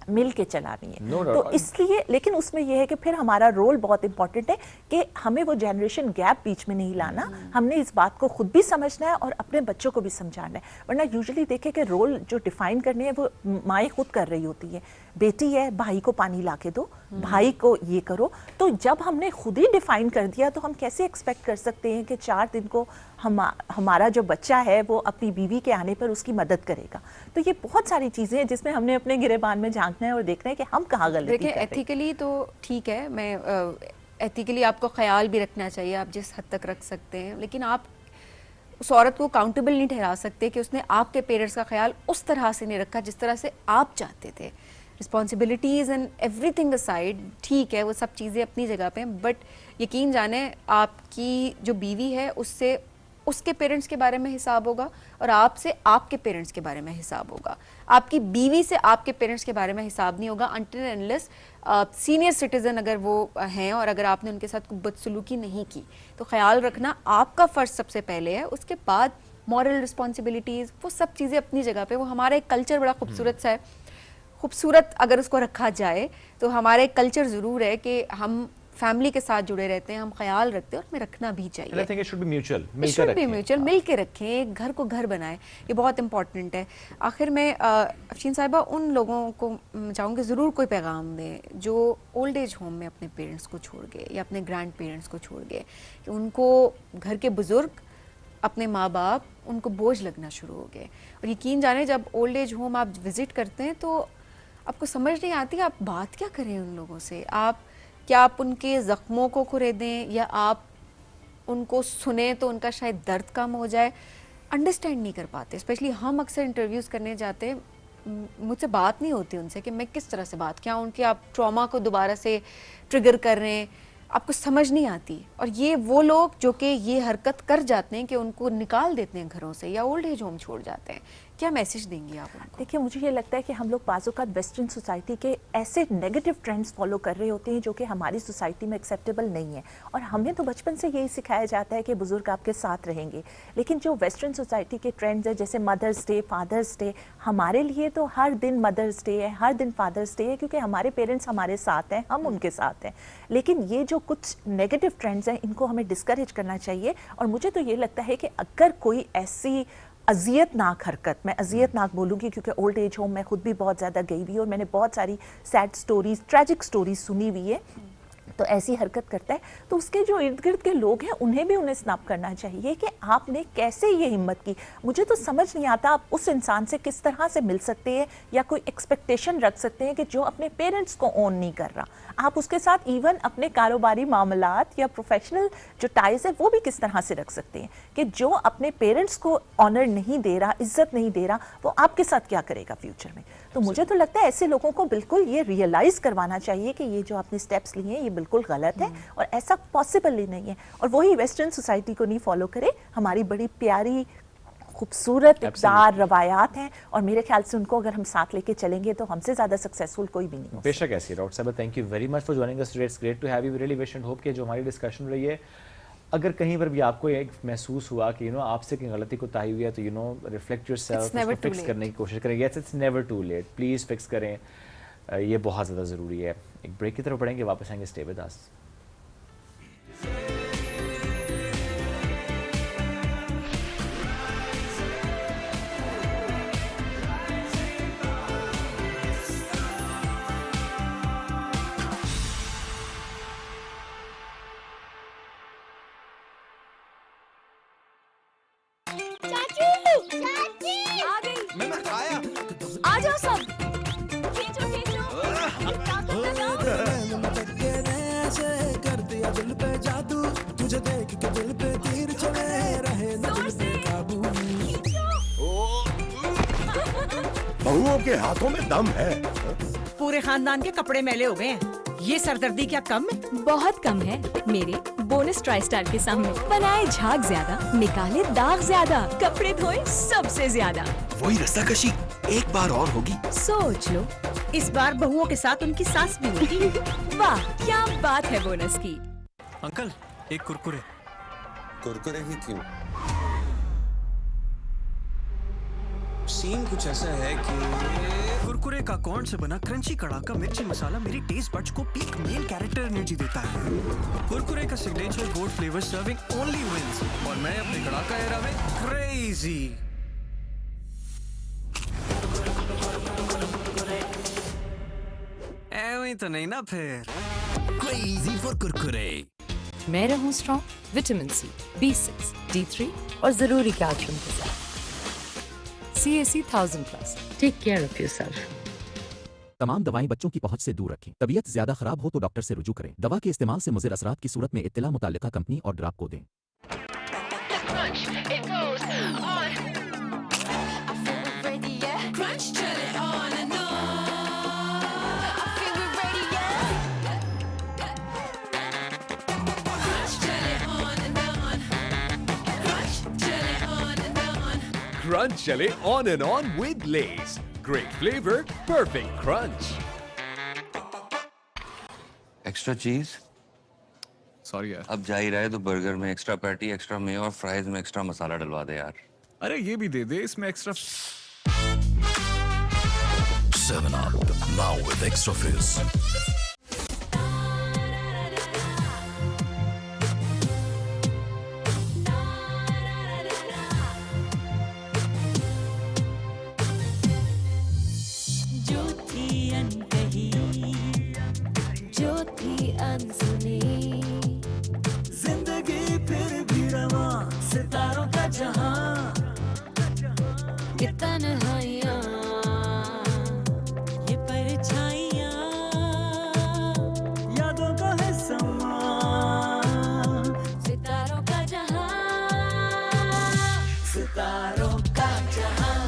मिल के चलानी है। तो इसलिए, लेकिन उसमें यह है कि फिर हमारा रोल बहुत इंपॉर्टेंट है कि हमें वो जनरेशन गैप बीच में नहीं लाना, हमने इस बात को खुद भी समझना है और अपने बच्चों को भी समझाना है। वरना यूजुअली देखें कि रोल जो डिफाइन करने हैं वो माएँ खुद कर रही होती है। बेटी है भाई को पानी ला के दो, भाई को ये करो। तो जब हमने खुद ही डिफाइन कर दिया तो हम कैसे एक्सपेक्ट कर सकते हैं कि 4 दिन को हमारा जो बच्चा है वो अपनी बीवी के आने पर उसकी मदद करेगा। तो ये बहुत सारी चीज़ें हैं जिसमें हमने अपने गिरेबान में झांकना है और देखना है कि हम कहाँ गलती कर रहे हैं। एथिकली तो ठीक है, मैं एथिकली आपको ख्याल भी रखना चाहिए, आप जिस हद तक रख सकते हैं, लेकिन आप उस औरत को काउंटेबल नहीं ठहरा सकते कि उसने आपके पेरेंट्स का ख्याल उस तरह से नहीं रखा जिस तरह से आप चाहते थे। रिस्पॉन्सिबिलिटीज़ एंड एवरीथिंग असाइड, ठीक है वो सब चीज़ें अपनी जगह पे हैं, बट यकीन जाने आपकी जो बीवी है उससे उसके पेरेंट्स के बारे में हिसाब होगा और आपसे आपके पेरेंट्स के बारे में हिसाब होगा। आपकी बीवी से आपके पेरेंट्स के बारे में हिसाब नहीं होगा until and unless senior citizen अगर वो हैं और अगर आपने उनके साथ कोई बदसलूकी नहीं की। तो ख्याल रखना आपका फ़र्ज सबसे पहले है, उसके बाद मॉरल रिस्पॉन्सिबिलिटीज़ वो सब चीज़ें अपनी जगह पे। वो हमारा एक कल्चर बड़ा खूबसूरत सा है, खूबसूरत अगर उसको रखा जाए तो हमारा एक कल्चर ज़रूर है कि हम फैमिली के साथ जुड़े रहते हैं, हम ख्याल रखते हैं और हमें रखना भी चाहिए। I think it should be mutual, मिल के रखें, घर को घर बनाएं, ये बहुत इंपॉर्टेंट है। आखिर में अफशीन साहिबा उन लोगों को चाहूँगी ज़रूर कोई पैगाम दें जो ओल्ड एज होम में अपने पेरेंट्स को छोड़ गए या अपने ग्रैंड पेरेंट्स को छोड़ गए, कि उनको घर के बुज़ुर्ग अपने माँ बाप उनको बोझ लगना शुरू हो गए। और यकीन जाने जब ओल्ड एज होम आप विज़िट करते हैं तो आपको समझ नहीं आती आप बात क्या करें उन लोगों से। क्या आप उनके ज़ख्मों को खुरेदें या आप उनको सुने तो उनका शायद दर्द कम हो जाए, अंडरस्टैंड नहीं कर पाते। स्पेशली हम अक्सर इंटरव्यूज़ करने जाते हैं, मुझसे बात नहीं होती उनसे कि मैं किस तरह से बात, क्या उनके आप ट्रॉमा को दोबारा से ट्रिगर कर रहे हैं, आपको समझ नहीं आती। और ये वो लोग जो कि ये हरकत कर जाते हैं कि उनको निकाल देते हैं घरों से या ओल्ड एज होम छोड़ जाते हैं, क्या मैसेज देंगी आप उनको? देखिए मुझे ये लगता है कि हम लोग बाज़-औक़ात वेस्टर्न सोसाइटी के ऐसे नेगेटिव ट्रेंड्स फॉलो कर रहे होते हैं जो कि हमारी सोसाइटी में एक्सेप्टेबल नहीं है। और हमें तो बचपन से यही सिखाया जाता है कि बुज़ुर्ग आपके साथ रहेंगे, लेकिन जो वेस्टर्न सोसाइटी के ट्रेंड्स है जैसे मदर्स डे, फादर्स डे, हमारे लिए तो हर दिन मदर्स डे है, हर दिन फादर्स डे है, क्योंकि हमारे पेरेंट्स हमारे साथ हैं, हम उनके साथ हैं। लेकिन ये जो कुछ नेगेटिव ट्रेंड्स हैं इनको हमें डिस्करेज करना चाहिए। और मुझे तो ये लगता है कि अगर कोई ऐसी अजियतनाक हरकत, मैं अजियतनाक बोलूँगी क्योंकि ओल्ड एज होम में खुद भी बहुत ज़्यादा गई हुई और मैंने बहुत सारी सैड स्टोरीज, ट्रैजिक स्टोरीज सुनी हुई है, तो ऐसी हरकत करता है तो उसके जो इर्द गिर्द के लोग हैं उन्हें भी उन्हें स्नैप करना चाहिए कि आपने कैसे ये हिम्मत की। मुझे तो समझ नहीं आता आप उस इंसान से किस तरह से मिल सकते हैं या कोई एक्सपेक्टेशन रख सकते हैं कि जो अपने पेरेंट्स को ओन नहीं कर रहा, आप उसके साथ इवन अपने कारोबारी मामलात या प्रोफेशनल जो टाइज है वो भी किस तरह से रख सकते हैं कि जो अपने पेरेंट्स को ऑनर नहीं दे रहा, इज्जत नहीं दे रहा, वो आपके साथ क्या करेगा फ्यूचर में। तो मुझे तो लगता है ऐसे लोगों को बिल्कुल ये रियलाइज करवाना चाहिए कि ये जो आपने स्टेप्स लिए हैं ये बिल्कुल गलत है और ऐसा पॉसिबल ही नहीं है। और वही वेस्टर्न सोसाइटी को नहीं फॉलो करे, हमारी बड़ी प्यारी खूबसूरत इक़्तिदार रवायात हैं और मेरे ख्याल से उनको अगर हम साथ लेके चलेंगे तो हमसे ज़्यादा सक्सेसफुल कोई भी नहीं हो। बेशक ऐसी डॉक्टर साहब, thank you very much for joining us today, it's great to have you, really wish and hope कि जो हमारी डिस्कशन रही है अगर कहीं पर भी आपको एक महसूस हुआ कि आपसे कहीं गलती कोताही हुई है तो रिफ्लेक्ट योरसेल्फ, उसको फिक्स करने की कोशिश करें। Yes, it's never too late, please fix करें, ये बहुत ज़्यादा ज़रूरी है। एक ब्रेक की तरफ बढ़ेंगे, वापस आएंगे, स्टे विद अस। बहुओं के हाथों में दम है। पूरे खानदान के कपड़े मैले हो गए हैं, ये सरदर्दी क्या कम है? बहुत कम है मेरे बोनस ट्राई स्टार के सामने। बनाए झाग ज्यादा, निकाले दाग ज्यादा, कपड़े धोए सबसे ज्यादा। वही रस्साकशी एक बार और होगी। सोच लो, इस बार बहुओं के साथ उनकी सास भी होगी। वाह क्या बात है बोनस की। अंकल एक कुरकुरे। कुरकुरे ही क्यों? सीन कुछ ऐसा है कि कुरकुरे का कॉर्न से बना क्रंची कड़ाका मिर्ची मसाला मेरी टेस्ट बड्स को पीक मेल कैरेक्टर एनर्जी देता है। कुरकुरे का signature gold flavour serving only wins और मैं अपने कड़ाका एरा में क्रेजी। एवं तो नहीं ना फिर क्रेजी फॉर कुरकुरे। मैं रहूं strong, vitamin C, B6, D3 और जरूरी कैल्शियम के साथ। CAC 1000+। Take care of yourself. तमाम दवाएं बच्चों की पहुंच से दूर रखें। तबीयत ज्यादा खराब हो तो डॉक्टर से रुजू करें। दवा के इस्तेमाल से मुज़िर असरात की सूरत में इत्तला मुताल्लिका कंपनी और ड्राप को दें। Crunch chale on and on with Lay's. Great flavor, perfect crunch. Extra चीज। सॉरी यार। अब जा ही रहा है तो बर्गर में एक्स्ट्रा पैटी, एक्स्ट्रा मेयो और फ्राइज में एक्स्ट्रा मसाला डलवा दे यार। अरे ये भी दे दे, इसमें extra. 7 Up, now with extra fizz. जो थी अनकही, जो थी अनसुनी, जिंदगी फिर भी रवा, सितारों का जहां, ये तन्हाइयां, ये परछाइयां, यादों का है समा, सितारों का जहां, सितारों का जहां।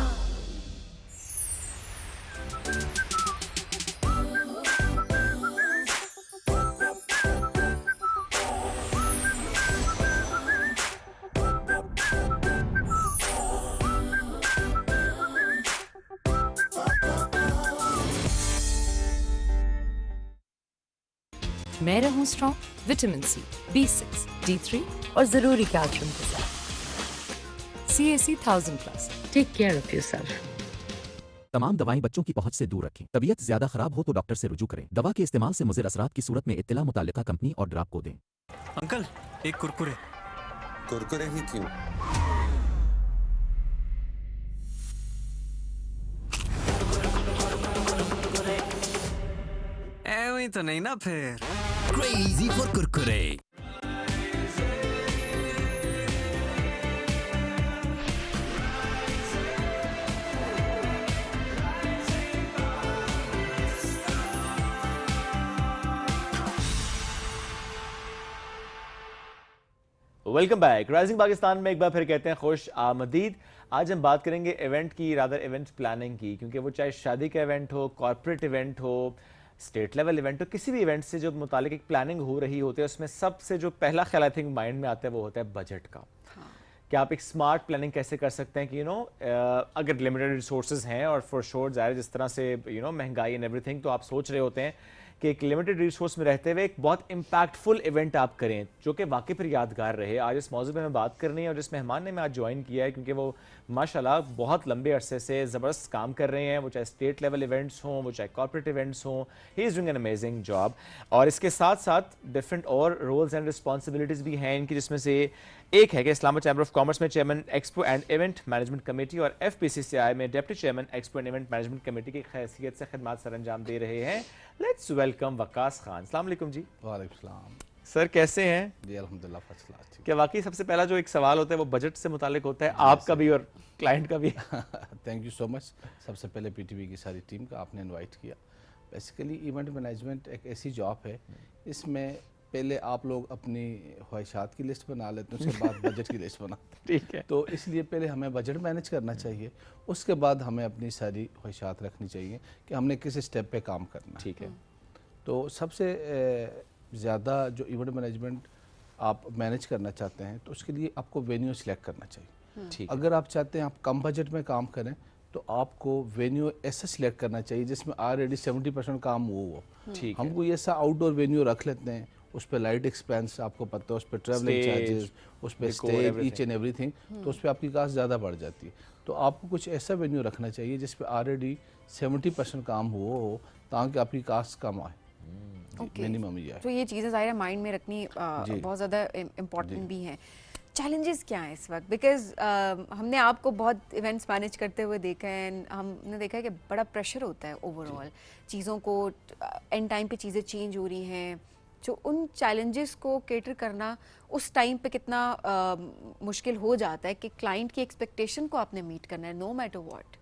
मैं रहूं strong, vitamin C, B6, D3 और जरूरी कैल्शियम के साथ। CAC 1000+। Take care of yourself. तमाम दवाएं बच्चों की पहुंच से दूर रखें। तबीयत ज्यादा खराब हो तो डॉक्टर से रुजू करें। दवा के इस्तेमाल से मुज़िर असरात की सूरत में इत्तला मुताल्लिका कंपनी और ड्राप को दें। अंकल एक कुरकुरे। कुरकुरे ही क्यों? एवं तो नहीं ना फिर crazy for Kurkure. Welcome back. Rising Pakistan में एक बार फिर कहते हैं खुश आमदीद। आज हम बात करेंगे इवेंट की, रादर इवेंट प्लानिंग की, क्योंकि वो चाहे शादी का इवेंट हो, कॉर्पोरेट इवेंट हो, स्टेट लेवल इवेंट हो, किसी भी इवेंट से जो मुतालिक एक प्लानिंग हो रही होती है, उसमें सबसे जो पहला ख्याल आई थिंक माइंड में आता है वो होता है बजट का। कि आप एक स्मार्ट प्लानिंग कैसे कर सकते हैं कि अगर लिमिटेड रिसोर्सेज हैं और फॉर श्योर ज़ाहिर जिस तरह से महंगाई एंड एवरीथिंग, तो आप सोच रहे होते हैं कि एक लिमिटेड रिसोर्स में रहते हुए एक बहुत इम्पैक्टफुल इवेंट आप करें जो कि वाकई फिर यादगार रहे। आज इस मौजू पे मैं बात करनी है और जिस मेहमान ने मैं आज ज्वाइन किया है, क्योंकि वो माशाल्लाह बहुत लंबे अरसे से ज़बरदस्त काम कर रहे हैं, वो चाहे स्टेट लेवल इवेंट्स हों, वो चाहे कॉर्पोरेट इवेंट्स हों, he is doing an amazing job. और इसके साथ साथ डिफरेंट और रोल्स एंड रिस्पॉन्सिबिलिटीज़ भी हैं इनकी, जिसमें से एक है कि इस्लामाबाद चैम्बर ऑफ कॉमर्स में chairman expo and event management committee और FPCCI में deputy chairman expo and event management committee की हैसियत से खिदमत सर अंजाम दे रहे हैं। Let's welcome Waqas Khan. अस्सलाम वालेकुम जी। वालेकुम सलाम सर, कैसे हैं? जी अल्हम्दुलिल्लाह फर्स्ट क्लास। क्या वाकई सबसे पहला जो एक सवाल होता है वो बजट से मुतालिक होता है, आपका भी और क्लाइंट का भी? Thank you so much. सबसे पहले PTV की सारी टीम का आपने इनवाइट किया। बेसिकली इवेंट मैनेजमेंट एक ऐसी जॉब है, इसमें पहले आप लोग अपनी ख्वाहिशात की लिस्ट बना लेते हैं, उसके बाद बजट की लिस्ट बनाते हैं। ठीक है। तो इसलिए पहले हमें बजट मैनेज करना चाहिए, उसके बाद हमें अपनी सारी ख्वाहिशात रखनी चाहिए कि हमने किस स्टेप पे काम करना है। ठीक है। तो सबसे ज़्यादा जो इवेंट मैनेजमेंट आप मैनेज करना चाहते हैं तो उसके लिए आपको वेन्यू सिलेक्ट करना चाहिए। ठीक है। अगर आप चाहते हैं आप कम बजट में काम करें तो आपको वेन्यू ऐसा सिलेक्ट करना चाहिए जिसमें ऑलरेडी 70% काम हो। ठीक है। हमको ये ऐसा आउटडोर वेन्यू रख लेते हैं, उस पर लाइट एक्सपेंस आपको पता है, उस पर ट्रैवलिंग चार्जेस, उस पर स्टेज, ईच एंड एवरीथिंग, तो उस पर आपकी कास्ट ज़्यादा बढ़ जाती है। तो आपको कुछ ऐसा वेन्यू रखना चाहिए जिस पे ऑलरेडी 70% काम हो ताकि आपकी कास्ट कम आए। मिनिमम ये है। तो ये चीज़ें ज़ाहिर माइंड में रखनी बहुत ज़्यादा इम्पॉर्टेंट भी हैं। चैलेंजेस क्या हैं इस वक्त? बिकॉज हमने आपको बहुत इवेंट्स मैनेज करते हुए देखा है एंड हमने देखा है कि बड़ा प्रेशर होता है ओवरऑल चीज़ों को, एंड टाइम पे चीज़ें चेंज हो रही हैं, जो उन चैलेंजेस को केटर करना उस टाइम पे कितना मुश्किल हो जाता है कि क्लाइंट की एक्सपेक्टेशन को आपने मीट करना है नो मैटर व्हाट।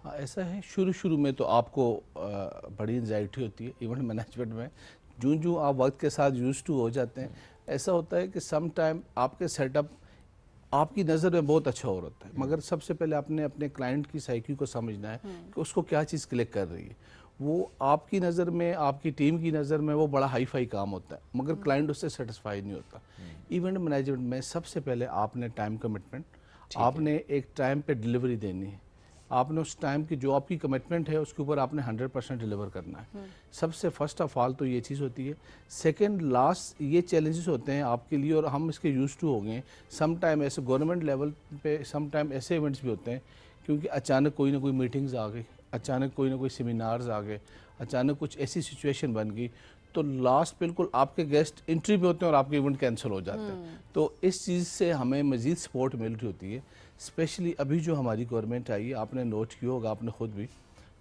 हाँ, ऐसा है, शुरू में तो आपको बड़ी एंजाइटी होती है इवेंट मैनेजमेंट में। जो आप वक्त के साथ यूज टू हो जाते हैं, ऐसा होता है कि सम टाइम आपके सेटअप आपकी नज़र में बहुत अच्छा हो रहा है, मगर सबसे पहले आपने अपने क्लाइंट की साइकी को समझना है कि उसको क्या चीज़ क्लिक कर रही है। वो आपकी नज़र में, आपकी टीम की नज़र में वो बड़ा हाई फाई काम होता है, मगर क्लाइंट उससे सेटिस्फाई नहीं होता। इवेंट मैनेजमेंट में सबसे पहले आपने टाइम कमिटमेंट, आपने एक टाइम पे डिलीवरी देनी है, आपने उस टाइम की जो आपकी कमिटमेंट है उसके ऊपर आपने 100% डिलीवर करना है। सबसे फर्स्ट ऑफ ऑल तो ये चीज़ होती है। सेकंड लास्ट ये चैलेंजेस होते हैं आपके लिए और हम इसके यूज टू हो गए हैं। सम टाइम ऐसे गवर्नमेंट लेवल पे सम टाइम ऐसे इवेंट्स भी होते हैं क्योंकि अचानक कोई ना कोई मीटिंग्स आ गई, अचानक कोई ना कोई सेमिनार्स आ गए, अचानक कुछ ऐसी सिचुएशन बन गई तो लास्ट बिल्कुल आपके गेस्ट एंट्री पे होते हैं और आपके इवेंट कैंसिल हो जाते हैं। तो इस चीज़ से हमें मज़ीद सपोर्ट मिल रही होती है। स्पेशली अभी जो हमारी गवर्नमेंट आई है, आपने नोट किया होगा, आपने ख़ुद भी,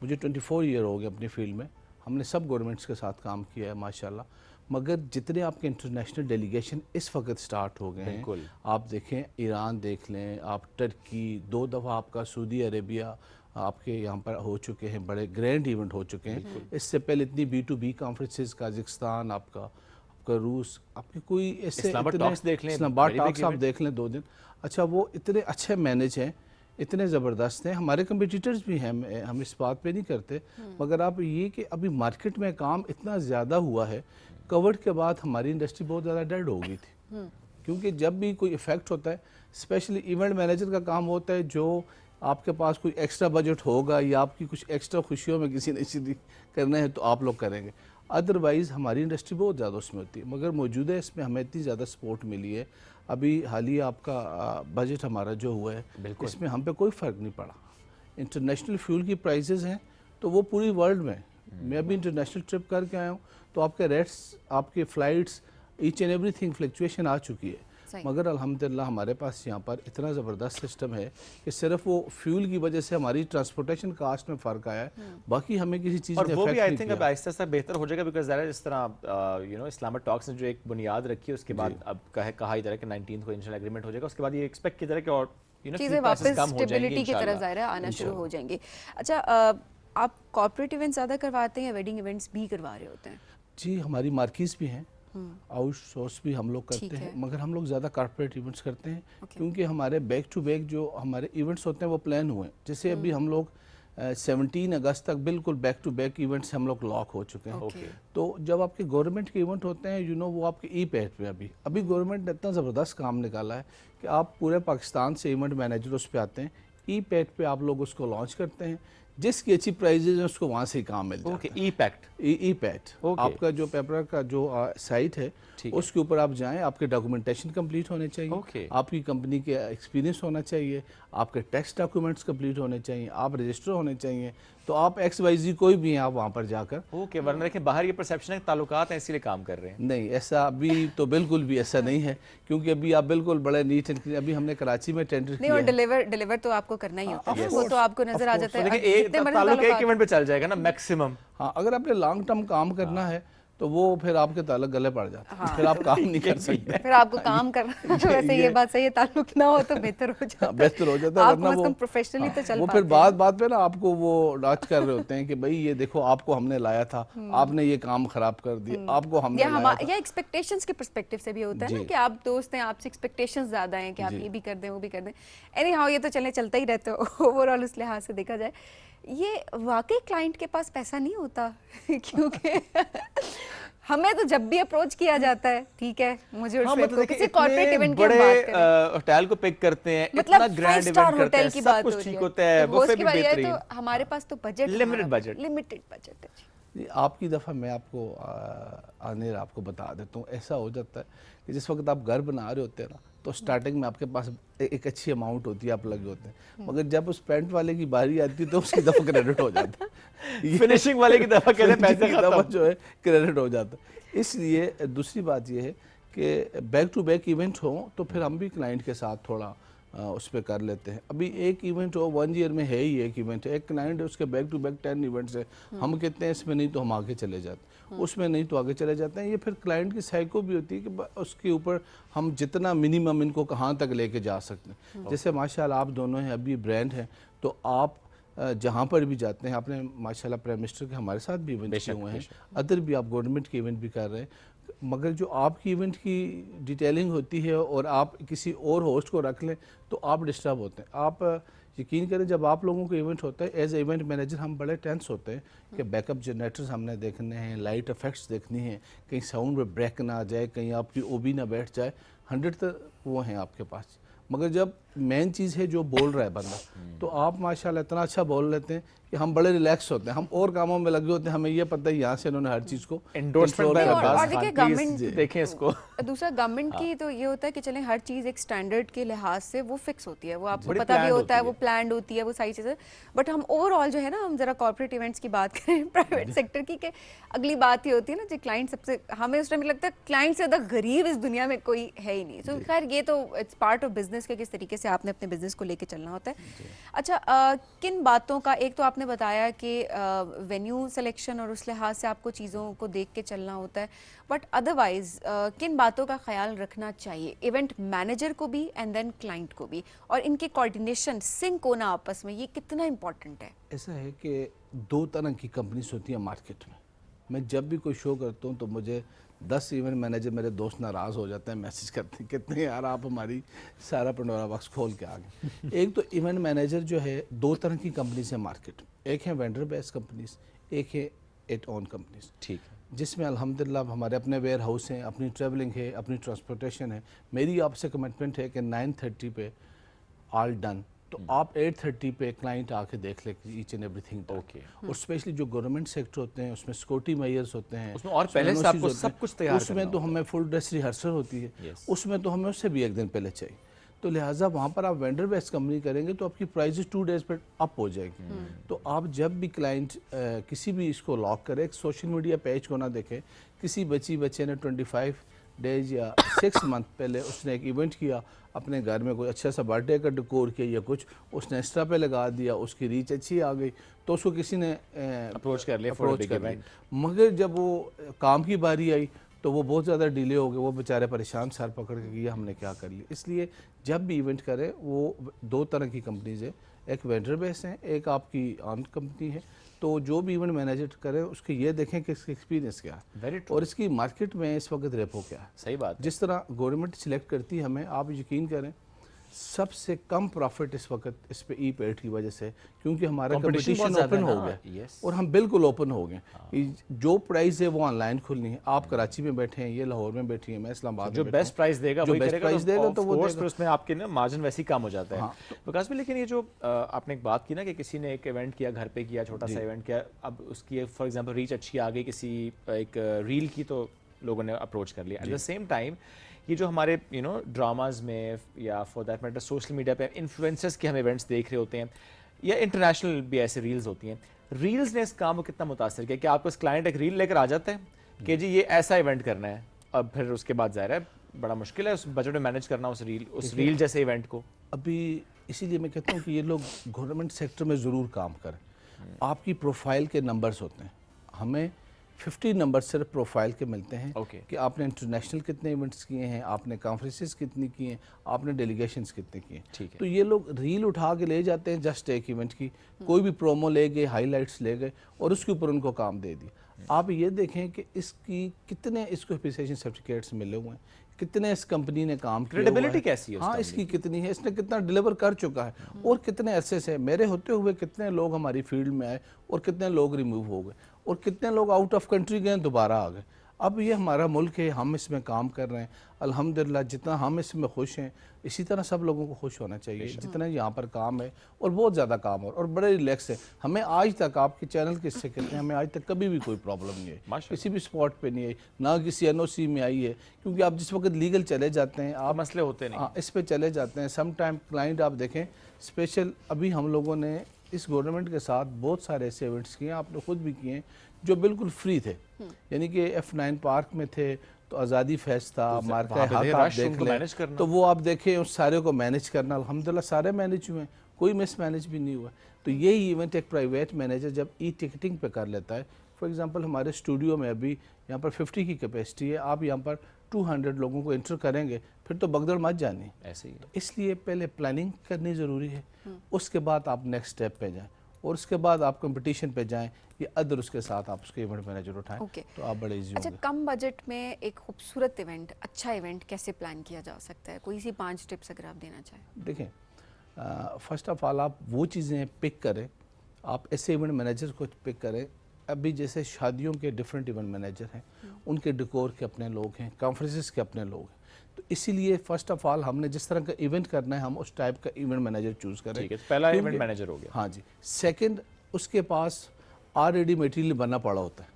मुझे 24 ईयर हो गए अपनी फील्ड में, हमने सब गवर्नमेंट्स के साथ काम किया है माशाल्लाह, मगर जितने आपके इंटरनेशनल डेलीगेशन इस वक्त स्टार्ट हो गए हैं, आप देखें ईरान देख लें, आप टर्की, 2 दफ़ा आपका सऊदी अरेबिया आपके यहाँ पर हो चुके हैं, बड़े ग्रैंड इवेंट हो चुके हैं। इससे पहले इतनी B2B कॉन्फ्रेंसेस, काजाकिस्तान, आपका रूस, आपके कोई ऐसे टॉक्स देख लें, इस्लामाबाद टॉक्स आप देख लें 2 दिन। अच्छा, वो इतने अच्छे मैनेज हैं, इतने ज़बरदस्त हैं। हमारे कंपटीटर्स भी हैं, हम इस बात पे नहीं करते, मगर आप ये कि अभी मार्केट में काम इतना ज़्यादा हुआ है, कोविड के बाद हमारी इंडस्ट्री बहुत ज़्यादा डेड हो गई थी। क्योंकि जब भी कोई इफ़ेक्ट होता है, स्पेशली इवेंट मैनेजर का काम होता है, जो आपके पास कोई एक्स्ट्रा बजट होगा या आपकी कुछ एक्स्ट्रा खुशियों में किसी ने चीज़ करना है तो आप लोग करेंगे, अदरवाइज़ हमारी इंडस्ट्री बहुत ज़्यादा उसमें होती है। मगर मौजूदा इसमें हमें इतनी ज़्यादा सपोर्ट मिली है। अभी हालिया आपका बजट हमारा जो हुआ है, इसमें हम पे कोई फ़र्क नहीं पड़ा। इंटरनेशनल फ्यूल की प्राइसेस हैं तो वो पूरी वर्ल्ड में, मैं अभी इंटरनेशनल ट्रिप करके आया हूँ तो आपके रेट्स, आपके flights, each and everything fluctuation आ चुकी है। मगर अल्हम्दुलिल्लाह हमारे पास यहाँ पर इतना ज़बरदस्त सिस्टम है कि सिर्फ वो फ्यूल की वजह से हमारी ट्रांसपोर्टेशन कास्ट में फ़र्क आया है, बाकी हमें किसी चीज़ और वो भी आई थिंक अब आहिस्ता आहिस्ता बेहतर हो जाएगा। बिकॉज ज़रा जिस तरह इस्लामाबाद टॉक्स ने जो एक बुनियाद रखी है, उसके बाद अब कहा ही जा रहा है कि 19 को इंटरनेशनल एग्रीमेंट हो जाएगा, उसके बाद ये एक्सपेक्ट किया जा रहा है कि और चीज़ें वापस स्टेबिलिटी की तरफ ज़ाहिर आना शुरू हो जाएंगी। अच्छा, आप कॉर्पोरेट इवेंट्स ज़्यादा करवाते हैं या वेडिंग इवेंट्स भी करवा रहे होते हैं? जी, हमारी मार्कीज़ भी हैं, आउटसोर्स भी हम लोग करते हैं, मगर हम लोग ज़्यादा कॉर्पोरेट इवेंट्स करते हैं क्योंकि हमारे बैक टू बैक जो हमारे इवेंट्स होते हैं वो प्लान हुए हैं। जैसे अभी हम लोग 17 अगस्त तक बिल्कुल बैक टू बैक इवेंट्स हम लोग लॉक हो चुके हैं। तो जब आपके गवर्नमेंट के इवेंट होते हैं, वो आपके ई-पैड पे अभी गवर्नमेंट ने इतना ज़बरदस्त काम निकाला है कि आप पूरे पाकिस्तान से इवेंट मैनेजर उस पर आते हैं, ई-पैड पे आप लोग उसको लॉन्च करते हैं, जिसकी अच्छी प्राइजेज है उसको वहाँ से ही काम मिल जाता है। ई-पैड आपका जो पेपर का जो साइट है उसके ऊपर आप जाएं, आपके डॉक्यूमेंटेशन कंप्लीट होने चाहिए, आपकी कंपनी के एक्सपीरियंस होना चाहिए, आपके टैक्स डॉक्यूमेंट्स कंप्लीट होने चाहिए, आप रजिस्टर होने चाहिए, तो आप XYZ कोई भी हैं आप वहाँ पर जाकर वरना देखें बाहर ये परसेप्शन है ताल्लुकात हैं इसीलिए काम कर रहे हैं। नहीं, ऐसा अभी तो बिल्कुल भी ऐसा नहीं है, क्योंकि अभी आप बिल्कुल बड़े नीट एंड क्लीन, अभी हमने कराची में टेंडर किया और डिलीवर तो आपको करना ही होता है, वो तो आपको नजर आ जाता है। एक इवेंट पे चल जाएगा ना मैक्सिमम। हाँ, अगर आपने लॉन्ग टर्म काम करना है तो वो फिर आपके ताल्लुक गले पड़ जाते हैं, फिर आप काम नहीं कर सकते, फिर आपको काम करना वैसे ये बात सही है, ताल्लुक ना हो तो बेहतर हो जाता है, बेहतर हो जाता है, वरना वो प्रोफेशनली तो चल वो फिर बात पे ना आपको वो डांट कर रहे होते हैं कि भाई ये देखो आपको हमने लाया था, आपने ये काम खराब कर दिया, आपको हमने लाया था। या एक्सपेक्टेशंस के पर्सपेक्टिव से भी होता है ना कि आप दोस्त हैं, आपसे एक्सपेक्टेशंस ज्यादा हैं कि आप ये भी कर दें वो भी कर दें। एनी हाउ ये तो चलता ही रहता है ओवरऑल उस लिहाज से देखा जाए। ये वाकई क्लाइंट के पास पैसा नहीं होता क्योंकि हमें तो जब भी अप्रोच किया जाता है, ठीक है, मुझे मतलब किसी कॉर्पोरेट इवेंट की बड़े बात करें, होटल को पिक करते हैं, मतलब इतना ग्रैंड इवेंट करते हैं, की सब बात कुछ ठीक होता है, बुफे भी बेहतरीन, तो हमारे पास तो बजट लिमिटेड बजट है। आपकी दफ़ा मैं आपको आने आपको बता देता हूँ, ऐसा हो जाता है कि जिस वक्त आप घर बना रहे होते हैं ना, तो स्टार्टिंग में आपके पास एक अच्छी अमाउंट होती है, आप लगे होते हैं, मगर जब उस पेंट वाले की बारी आती है तो उसकी दफ़ा क्रेडिट हो जाता है, फिनिशिंग वाले की दफ़ा पैसे की दफ़ा जो है क्रेडिट हो जाता है। इसलिए दूसरी बात यह है कि बैक टू बैक इवेंट हो तो फिर हम भी क्लाइंट के साथ थोड़ा उस पर कर लेते हैं। अभी एक इवेंट हो 1 ईयर में है ही एक इवेंट है, एक क्लाइंट है उसके बैक टू बैक 10 इवेंट्स है, हम कहते हैं इसमें नहीं तो हम आगे चले जाते हैं, उसमें नहीं तो आगे चले जाते हैं। ये फिर क्लाइंट की साइको भी होती है कि उसके ऊपर हम जितना मिनिमम इनको कहाँ तक लेके जा सकते हैं। जैसे माशाल्लाह आप दोनों हैं, अभी ब्रांड हैं, तो आप जहाँ पर भी जाते हैं, आपने माशाल्लाह प्राइम मिनिस्टर के हमारे साथ भी इवेंट किए हुए हैं, अदर भी आप गवर्नमेंट के इवेंट भी कर रहे हैं, मगर जो आपकी इवेंट की डिटेलिंग होती है और आप किसी और होस्ट को रख लें तो आप डिस्टर्ब होते हैं। आप यकीन करें जब आप लोगों को इवेंट होता है एज ए इवेंट मैनेजर हम बड़े टेंस होते हैं कि बैकअप जनरेटर्स हमने देखने हैं, लाइट इफेक्ट्स देखनी है, कहीं साउंड में ब्रेक ना आ जाए, कहीं आपकी ओबी ना बैठ जाए, 100 तक वो हैं आपके पास। मगर जब मेन चीज़ है जो बोल रहा है बंदा, तो आप माशाल्लाह इतना अच्छा बोल लेते हैं कि हम बड़े रिलैक्स होते हैं, हम और कामों में लगे होते हैं, हमें ये पता है यहाँ से इन्होंने हर चीज़ को endorsement by Abbas Khan, please देखें इसको। दूसरा गवर्नमेंट की तो ये होता है कि चलें हर चीज़ एक स्टैंडर्ड के लिहाज से वो फिक्स होती है, वो आपको पता भी होता है, वो प्लान्ड होती है, वो सारी चीज़ें। बट हम ओवरऑल जो है ना, हम जरा कॉर्पोरेट इवेंट्स की बात करें प्राइवेट सेक्टर की, कि अगली बात ये होती है ना जो क्लाइंट सबसे, हमें उस टाइम लगता है क्लाइंट से ज़्यादा गरीब इस दुनिया में कोई है ही नहीं। तो खैर ये तो इट्स पार्ट ऑफ बिजनेस के किस तरीके से आपने अपने बिजनेस को लेके चलना होता है। अच्छा, किन बातों का, एक तो आपने बताया कि वेन्यू सिलेक्शन और उस लिहाज से आपको चीज़ों को देख के चलना होता है, बट अदरवाइज किन बातों का ख्याल रखना चाहिए इवेंट मैनेजर को भी एंड देन क्लाइंट को भी, और इनके कोऑर्डिनेशन सिंक होना आपस में, ये कितना इंपॉर्टेंट है? ऐसा है कि 2 तरह की कंपनीज होती हैं मार्केट में। मैं जब भी कोई शो करता हूँ तो मुझे 10 इवेंट मैनेजर मेरे दोस्त नाराज़ हो जाते हैं, मैसेज करते हैं, कितने यार आप हमारी सारा पंडोरा बॉक्स खोल के आ गए। एक तो इवेंट मैनेजर जो है 2 तरह की कंपनीज है मार्केट में, एक है वेंडर बेस्ड कंपनीज, एक है इट ओन कंपनीज। ठीक है, जिसमें अल्हम्दुलिल्लाह हमारे अपने वेयर हाउस हैं, अपनी ट्रैवलिंग है, अपनी ट्रांसपोर्टेशन है। मेरी आपसे कमिटमेंट है कि 9:30 पे ऑल डन, तो आप 8:30 पे क्लाइंट आके देख ले ईच एंड एवरीथिंग। ओके, और स्पेशली जो गवर्नमेंट सेक्टर होते हैं उसमें सिक्योरिटी मेजर्स होते हैं, उसमें और पहले से आपको सब कुछ तैयार उसमें तो हमें फुल ड्रेस रिहर्सल होती है, उसमें तो हमें उससे भी 1 दिन पहले चाहिए। तो लिहाजा वहाँ पर आप वेंडर बेस्ड कंपनी करेंगे तो आपकी प्राइसेस 2 डेज पर अप हो जाएगी। तो आप जब भी क्लाइंट किसी भी इसको लॉक करे, एक सोशल मीडिया पेज को ना देखे, किसी बच्चे ने 25 डेज या 6 मंथ पहले उसने एक इवेंट किया, अपने घर में कोई अच्छा सा बर्थडे का डेकोर किया या कुछ उसने इंस्टा पे लगा दिया, उसकी रीच अच्छी आ गई तो उसको किसी ने अप्रोच कर लिया, मगर जब वो काम की बारी आई तो वो बहुत ज़्यादा डिले हो गए, वो बेचारे परेशान सर पकड़ के किया हमने क्या कर लिया। इसलिए जब भी इवेंट करें वो 2 तरह की कंपनीज है, एक वेंडर बेस है, एक आपकी ऑन कंपनी है। तो जो भी इवेंट मैनेजर करें उसके ये देखें कि इसका एक्सपीरियंस क्या है और इसकी मार्केट में इस वक्त रेपो क्या है। सही बात, जिस तरह गवर्नमेंट सिलेक्ट करती है हमें, आप यकीन करें सबसे कम प्रॉफिट इस वक्त इस पे ई पेड की वजह से, क्योंकि हमारा कंपटीशन ओपन हो गया और हम बिल्कुल ओपन हो गए। जो प्राइस है वो ऑनलाइन खुलनी है। आप कराची में बैठे हैं, ये लाहौर में बैठी हैं, मैं इस्लामाबाद जो बेस्ट प्राइस देगा जो बेस्ट प्राइस देगा तो वो देगा, उसमें आपके ना मार्जिन वैसे ही कम हो जाता है। विकास भाई, लेकिन ये जो आपने एक बात की ना कि किसी ने एक इवेंट किया, घर पे किया, छोटा सा इवेंट किया, अब उसकी फॉर एग्जांपल रीच अच्छी आ गई, किसी एक रील की, तो लोगों ने अप्रोच कर लिया। एट द सेम टाइम ये जो हमारे ड्रामाज में या for that matter social media पे इन्फ्लुएंसर्स के हम इवेंट्स देख रहे होते हैं या इंटरनेशनल भी ऐसे रील्स होती हैं, रील्स ने इस काम को कितना मुतासर किया? कि आपको क्लाइंट एक रील लेकर आ जाता है कि जी ये ऐसा इवेंट करना है, अब फिर उसके बाद ज़ाहिर है बड़ा मुश्किल है उस बजट में मैनेज करना उस रील जैसे इवेंट को। अभी इसीलिए मैं कहता हूँ कि ये लोग गवर्नमेंट सेक्टर में ज़रूर काम करें। आपकी प्रोफाइल के नंबर्स होते हैं, हमें 50 नंबर सिर्फ प्रोफाइल के मिलते हैं कि आपने इंटरनेशनल कितने इवेंट्स किए हैं, आपने कॉन्फ्रेंसेस कितनी की हैं, आपने डेलीगेशंस कितने किए हैं। तो ये लोग रील उठा के ले जाते हैं जस्ट एक इवेंट की, कोई भी प्रोमो ले गए, हाईलाइट्स ले गए और उसके ऊपर उनको काम दे दिया। आप ये देखें कि इसकी कितने इसको एप्रिसिएशन सर्टिफिकेट्स मिले हुए हैं, कितने इस कंपनी ने काम किया, क्रेडिबिलिटी कैसी है, हाँ इसकी कितनी है, इसने कितना डिलीवर कर चुका है और कितने अरसे से मेरे होते हुए कितने लोग हमारी फील्ड में आए और कितने लोग रिमूव हो गए और कितने लोग आउट ऑफ कंट्री गए दोबारा आ गए। अब ये हमारा मुल्क है, हम इसमें काम कर रहे हैं अल्हम्दुलिल्लाह। जितना हम इसमें खुश हैं इसी तरह सब लोगों को खुश होना चाहिए जितना यहाँ पर काम है, और बहुत ज़्यादा काम और बड़े रिलैक्स है। हमें आज तक आपके चैनल किससे कहते हैं, हमें आज तक कभी भी कोई प्रॉब्लम नहीं है, किसी भी स्पॉट पे नहीं आई, ना किसी NOC में आई है। क्योंकि आप जिस वक्त लीगल चले जाते हैं आप मसले होते नहीं, इस पर चले जाते हैं। सम टाइम क्लाइंट आप देखें स्पेशल, अभी हम लोगों ने इस गवर्नमेंट के साथ बहुत सारे ऐसे इवेंट्स किए हैं, आपने खुद भी किए हैं, जो बिल्कुल फ्री थे। यानी कि F9 पार्क में थे तो आज़ादी फेस्ट था, मार्का हक आप देख लें, तो वो आप देखें उस सारे को मैनेज करना, अल्हम्दुलिल्लाह सारे मैनेज हुए हैं, कोई मिस मैनेज भी नहीं हुआ। तो यही इवेंट एक प्राइवेट मैनेजर जब टिकटिंग पे कर लेता है, फॉर एग्जांपल हमारे स्टूडियो में अभी यहाँ पर 50 की कैपेसिटी है, आप यहाँ पर 200 लोगों को एंटर करेंगे, फिर तो भगदड़ मच जानी ऐसे ही। तो इसलिए पहले प्लानिंग करनी ज़रूरी है, उसके बाद आप नेक्स्ट स्टेप पे जाएं और उसके बाद आप कंपटीशन पे जाएं या अदर उसके साथ आप उसके इवेंट मैनेजर उठाएं, तो आप बड़े इजी अच्छा, कम बजट में एक खूबसूरत इवेंट, अच्छा इवेंट कैसे प्लान किया जा सकता है? कोई सी 5 टिप्स अगर आप देना चाहें। देखें, फर्स्ट ऑफ ऑल आप वो चीज़ें पिक करें, आप ऐसे इवेंट मैनेजर को पिक करें। अभी जैसे शादियों के डिफरेंट इवेंट मैनेजर हैं, उनके डेकोर के अपने लोग हैं, कॉन्फ्रेंसेस के अपने लोग हैं, तो इसीलिए फर्स्ट ऑफ ऑल हमने जिस तरह का इवेंट करना है हम उस टाइप का इवेंट मैनेजर चूज़ करें। ठीक है, पहला इवेंट मैनेजर हो गया। हाँ जी। सेकंड, उसके पास ऑलरेडी मटेरियल बनना पड़ा होता है।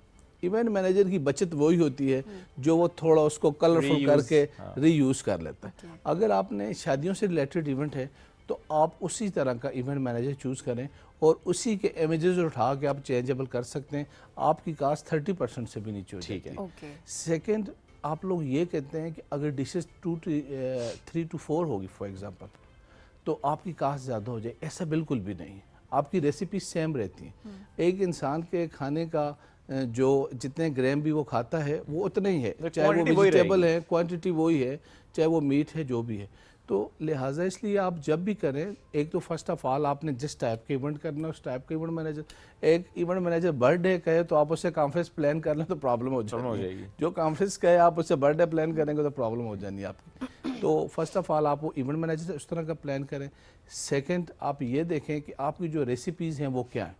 इवेंट मैनेजर की बचत वही होती है जो वो थोड़ा उसको कलरफुल करके रीयूज़ कर लेता है। अगर आपने शादियों से रिलेटेड इवेंट है तो आप उसी तरह का इवेंट मैनेजर चूज़ करें और उसी के इमेजेस उठा के आप चेंजेबल कर सकते हैं, आपकी कास्ट 30% से भी नीचे हो जाएगी। Okay. सेकंड, आप लोग ये कहते हैं कि अगर डिशेस 3 to 4 होगी फॉर एग्जांपल, तो आपकी कास्ट ज़्यादा हो जाए, ऐसा बिल्कुल भी नहीं है। आपकी रेसिपी सेम रहती है। एक इंसान के खाने का जो जितने ग्राम भी वो खाता है वो उतना ही है, चाहे वो वेजिटेबल है, क्वांटिटी वही है, चाहे वो मीट है, जो भी है। तो लिहाजा इसलिए आप जब भी करें, एक तो फर्स्ट ऑफ ऑल आपने जिस टाइप के इवेंट करना है उस टाइप के इवेंट मैनेजर, एक इवेंट मैनेजर बर्थडे कहे तो आप उससे कॉन्फ्रेंस प्लान कर लें तो प्रॉब्लम हो जाएगी। जो कॉन्फ्रेंस कहे आप उससे बर्थडे प्लान करेंगे तो प्रॉब्लम हो जानी है आपकी। तो फर्स्ट ऑफ ऑल आप वो इवेंट मैनेजर उस तरह का प्लान करें। सेकेंड, आप ये देखें कि आपकी जो रेसिपीज़ हैं वो क्या हैं।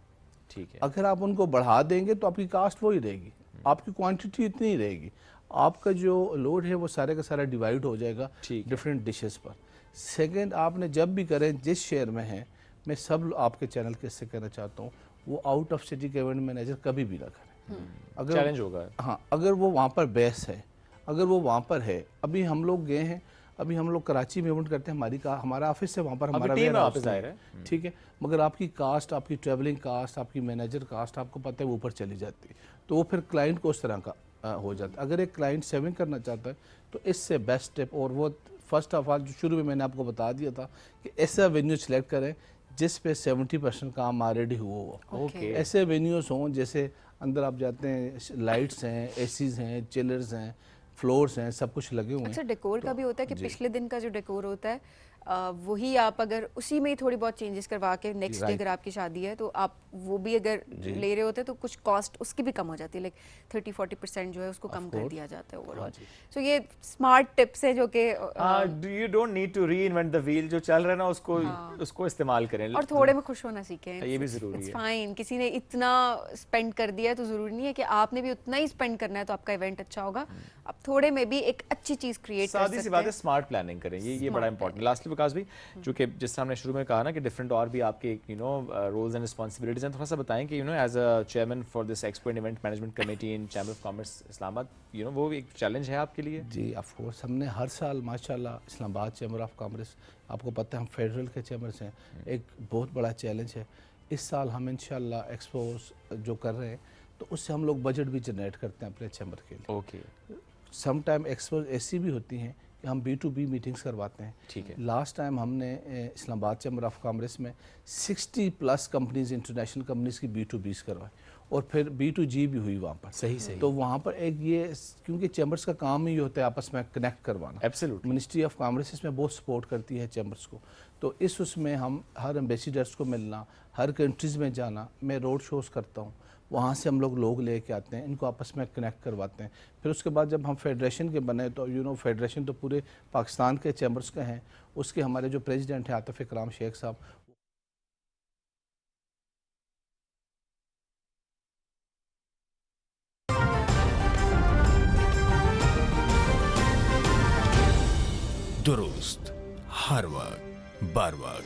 ठीक है, अगर आप उनको बढ़ा देंगे तो आपकी कास्ट वही रहेगी, आपकी क्वांटिटी इतनी ही रहेगी, आपका जो लोड है वो सारे का सारा डिवाइड हो जाएगा डिफरेंट डिशेस पर। सेकंड, आपने जब भी करें जिस शहर में हैं, मैं सब आपके चैनल के इससे कहना चाहता हूँ, वो आउट ऑफ सिटी के इवेंट मैनेजर कभी भी ना करें। अगर चैलेंज होगा। हाँ, अगर वो वहाँ पर बेस है, अगर वो वहाँ पर है, अभी हम लोग गए हैं, अभी हम लोग कराची में इवेंट करते हैं, हमारा ऑफिस है वहाँ पर, हमारा वेयर हाउस है, ठीक है, मगर आपकी कास्ट, आपकी ट्रैवलिंग कास्ट, आपकी मैनेजर कास्ट आपको पता है वो ऊपर चली जाती है, तो वो फिर क्लाइंट को उस तरह का हो जाता है। अगर एक क्लाइंट सेविंग करना चाहता है तो इससे बेस्ट स्टेप, और वो फर्स्ट ऑफ ऑल जो शुरू में मैंने आपको बता दिया था कि ऐसा वेन्यू सिलेक्ट करें जिस पे 70% काम ऑलरेडी हुआ हो। ऐसे वेन्यूज़ हों जैसे अंदर आप जाते हैं, लाइट्स हैं, एसीज हैं, चिलर्स हैं, फ्लोर्स हैं, सब कुछ लगे हुए हैं। अच्छा, डेकोर का भी होता है कि पिछले दिन का जो डेकोर होता है वही आप अगर उसी में ही थोड़ी बहुत चेंजेस करवा के नेक्स्ट डे अगर आपकी शादी है तो आप वो भी अगर ले रहे होते हैं तो कुछ कॉस्ट उसकी भी कम हो जाती है, लाइक 30-40% जो है उसको कम कर दिया जाता है ओवरऑल। सो ये स्मार्ट टिप्स है जो कि you don't need to reinvent the wheel, जो चल रहा है ना उसको इस्तेमाल करें और थोड़े में खुश होना सीखें। ये भी जरूरी है। फाइन, किसी ने इतना स्पेंड कर दिया तो जरूरी नहीं है कि आपने भी उतना ही स्पेंड करना है तो आपका इवेंट अच्छा होगा। आप थोड़े में भी एक अच्छी चीज क्रिएट कर सकते हैं। सादी सी बात है, स्मार्ट प्लानिंग करें, ये बड़ा इंपॉर्टेंट। लास्टली विकास भी, जो कि जिस हमने शुरू में कहा ना कि डिफरेंट और भी आपके रोल्स एंड रिस्पांसिबिलिटीज हैं, थोड़ा सा बताएं कि as a chairman for this expo and event management committee in chamber of commerce Islamabad, वो एक चैलेंज है आपके लिए? जी, ऑफ कोर्स। हमने हर साल माशाल्लाह इस्लामाबाद चैम्बर ऑफ कॉमर्स, आपको पता है हम फेडरल के चैम्बर्स हैं, एक बहुत बड़ा चैलेंज है। इस साल हम इंशाल्लाह एक्सपोज जो कर रहे हैं तो उससे हम लोग बजट भी जनरेट करते हैं अपने चैम्बर के लिए। ओके। सम टाइम एक्सपोज ऐसी भी होती हैं कि हम B2B मीटिंग्स करवाते हैं। ठीक है। लास्ट टाइम हमने इस्लामाबाद चैम्बर ऑफ कॉमर्स में 60+ कंपनीज, इंटरनेशनल कंपनीज की B2Bs करवाए और फिर B2G भी हुई वहाँ पर। सही। तो वहाँ पर एक ये, क्योंकि चैम्बर्स का काम ही होता है आपस में कनेक्ट करवाना। एब्सोल्युटली। मिनिस्ट्री ऑफ कॉमर्स इसमें बहुत सपोर्ट करती है चैम्बर्स को, तो उसमें हम हर एम्बेसडर्स को मिलना, हर कंट्रीज़ में जाना, मैं रोड शोज़ करता हूँ, वहाँ से हम लोग लेके आते हैं, इनको आपस में कनेक्ट करवाते हैं। फिर उसके बाद जब हम फेडरेशन के बने तो फेडरेशन तो पूरे पाकिस्तान के चैम्बर्स के हैं, उसके हमारे जो प्रेसिडेंट हैं आतिफ इकराम शेख साहब, दुरुस्त हर वक्त बार वक्त।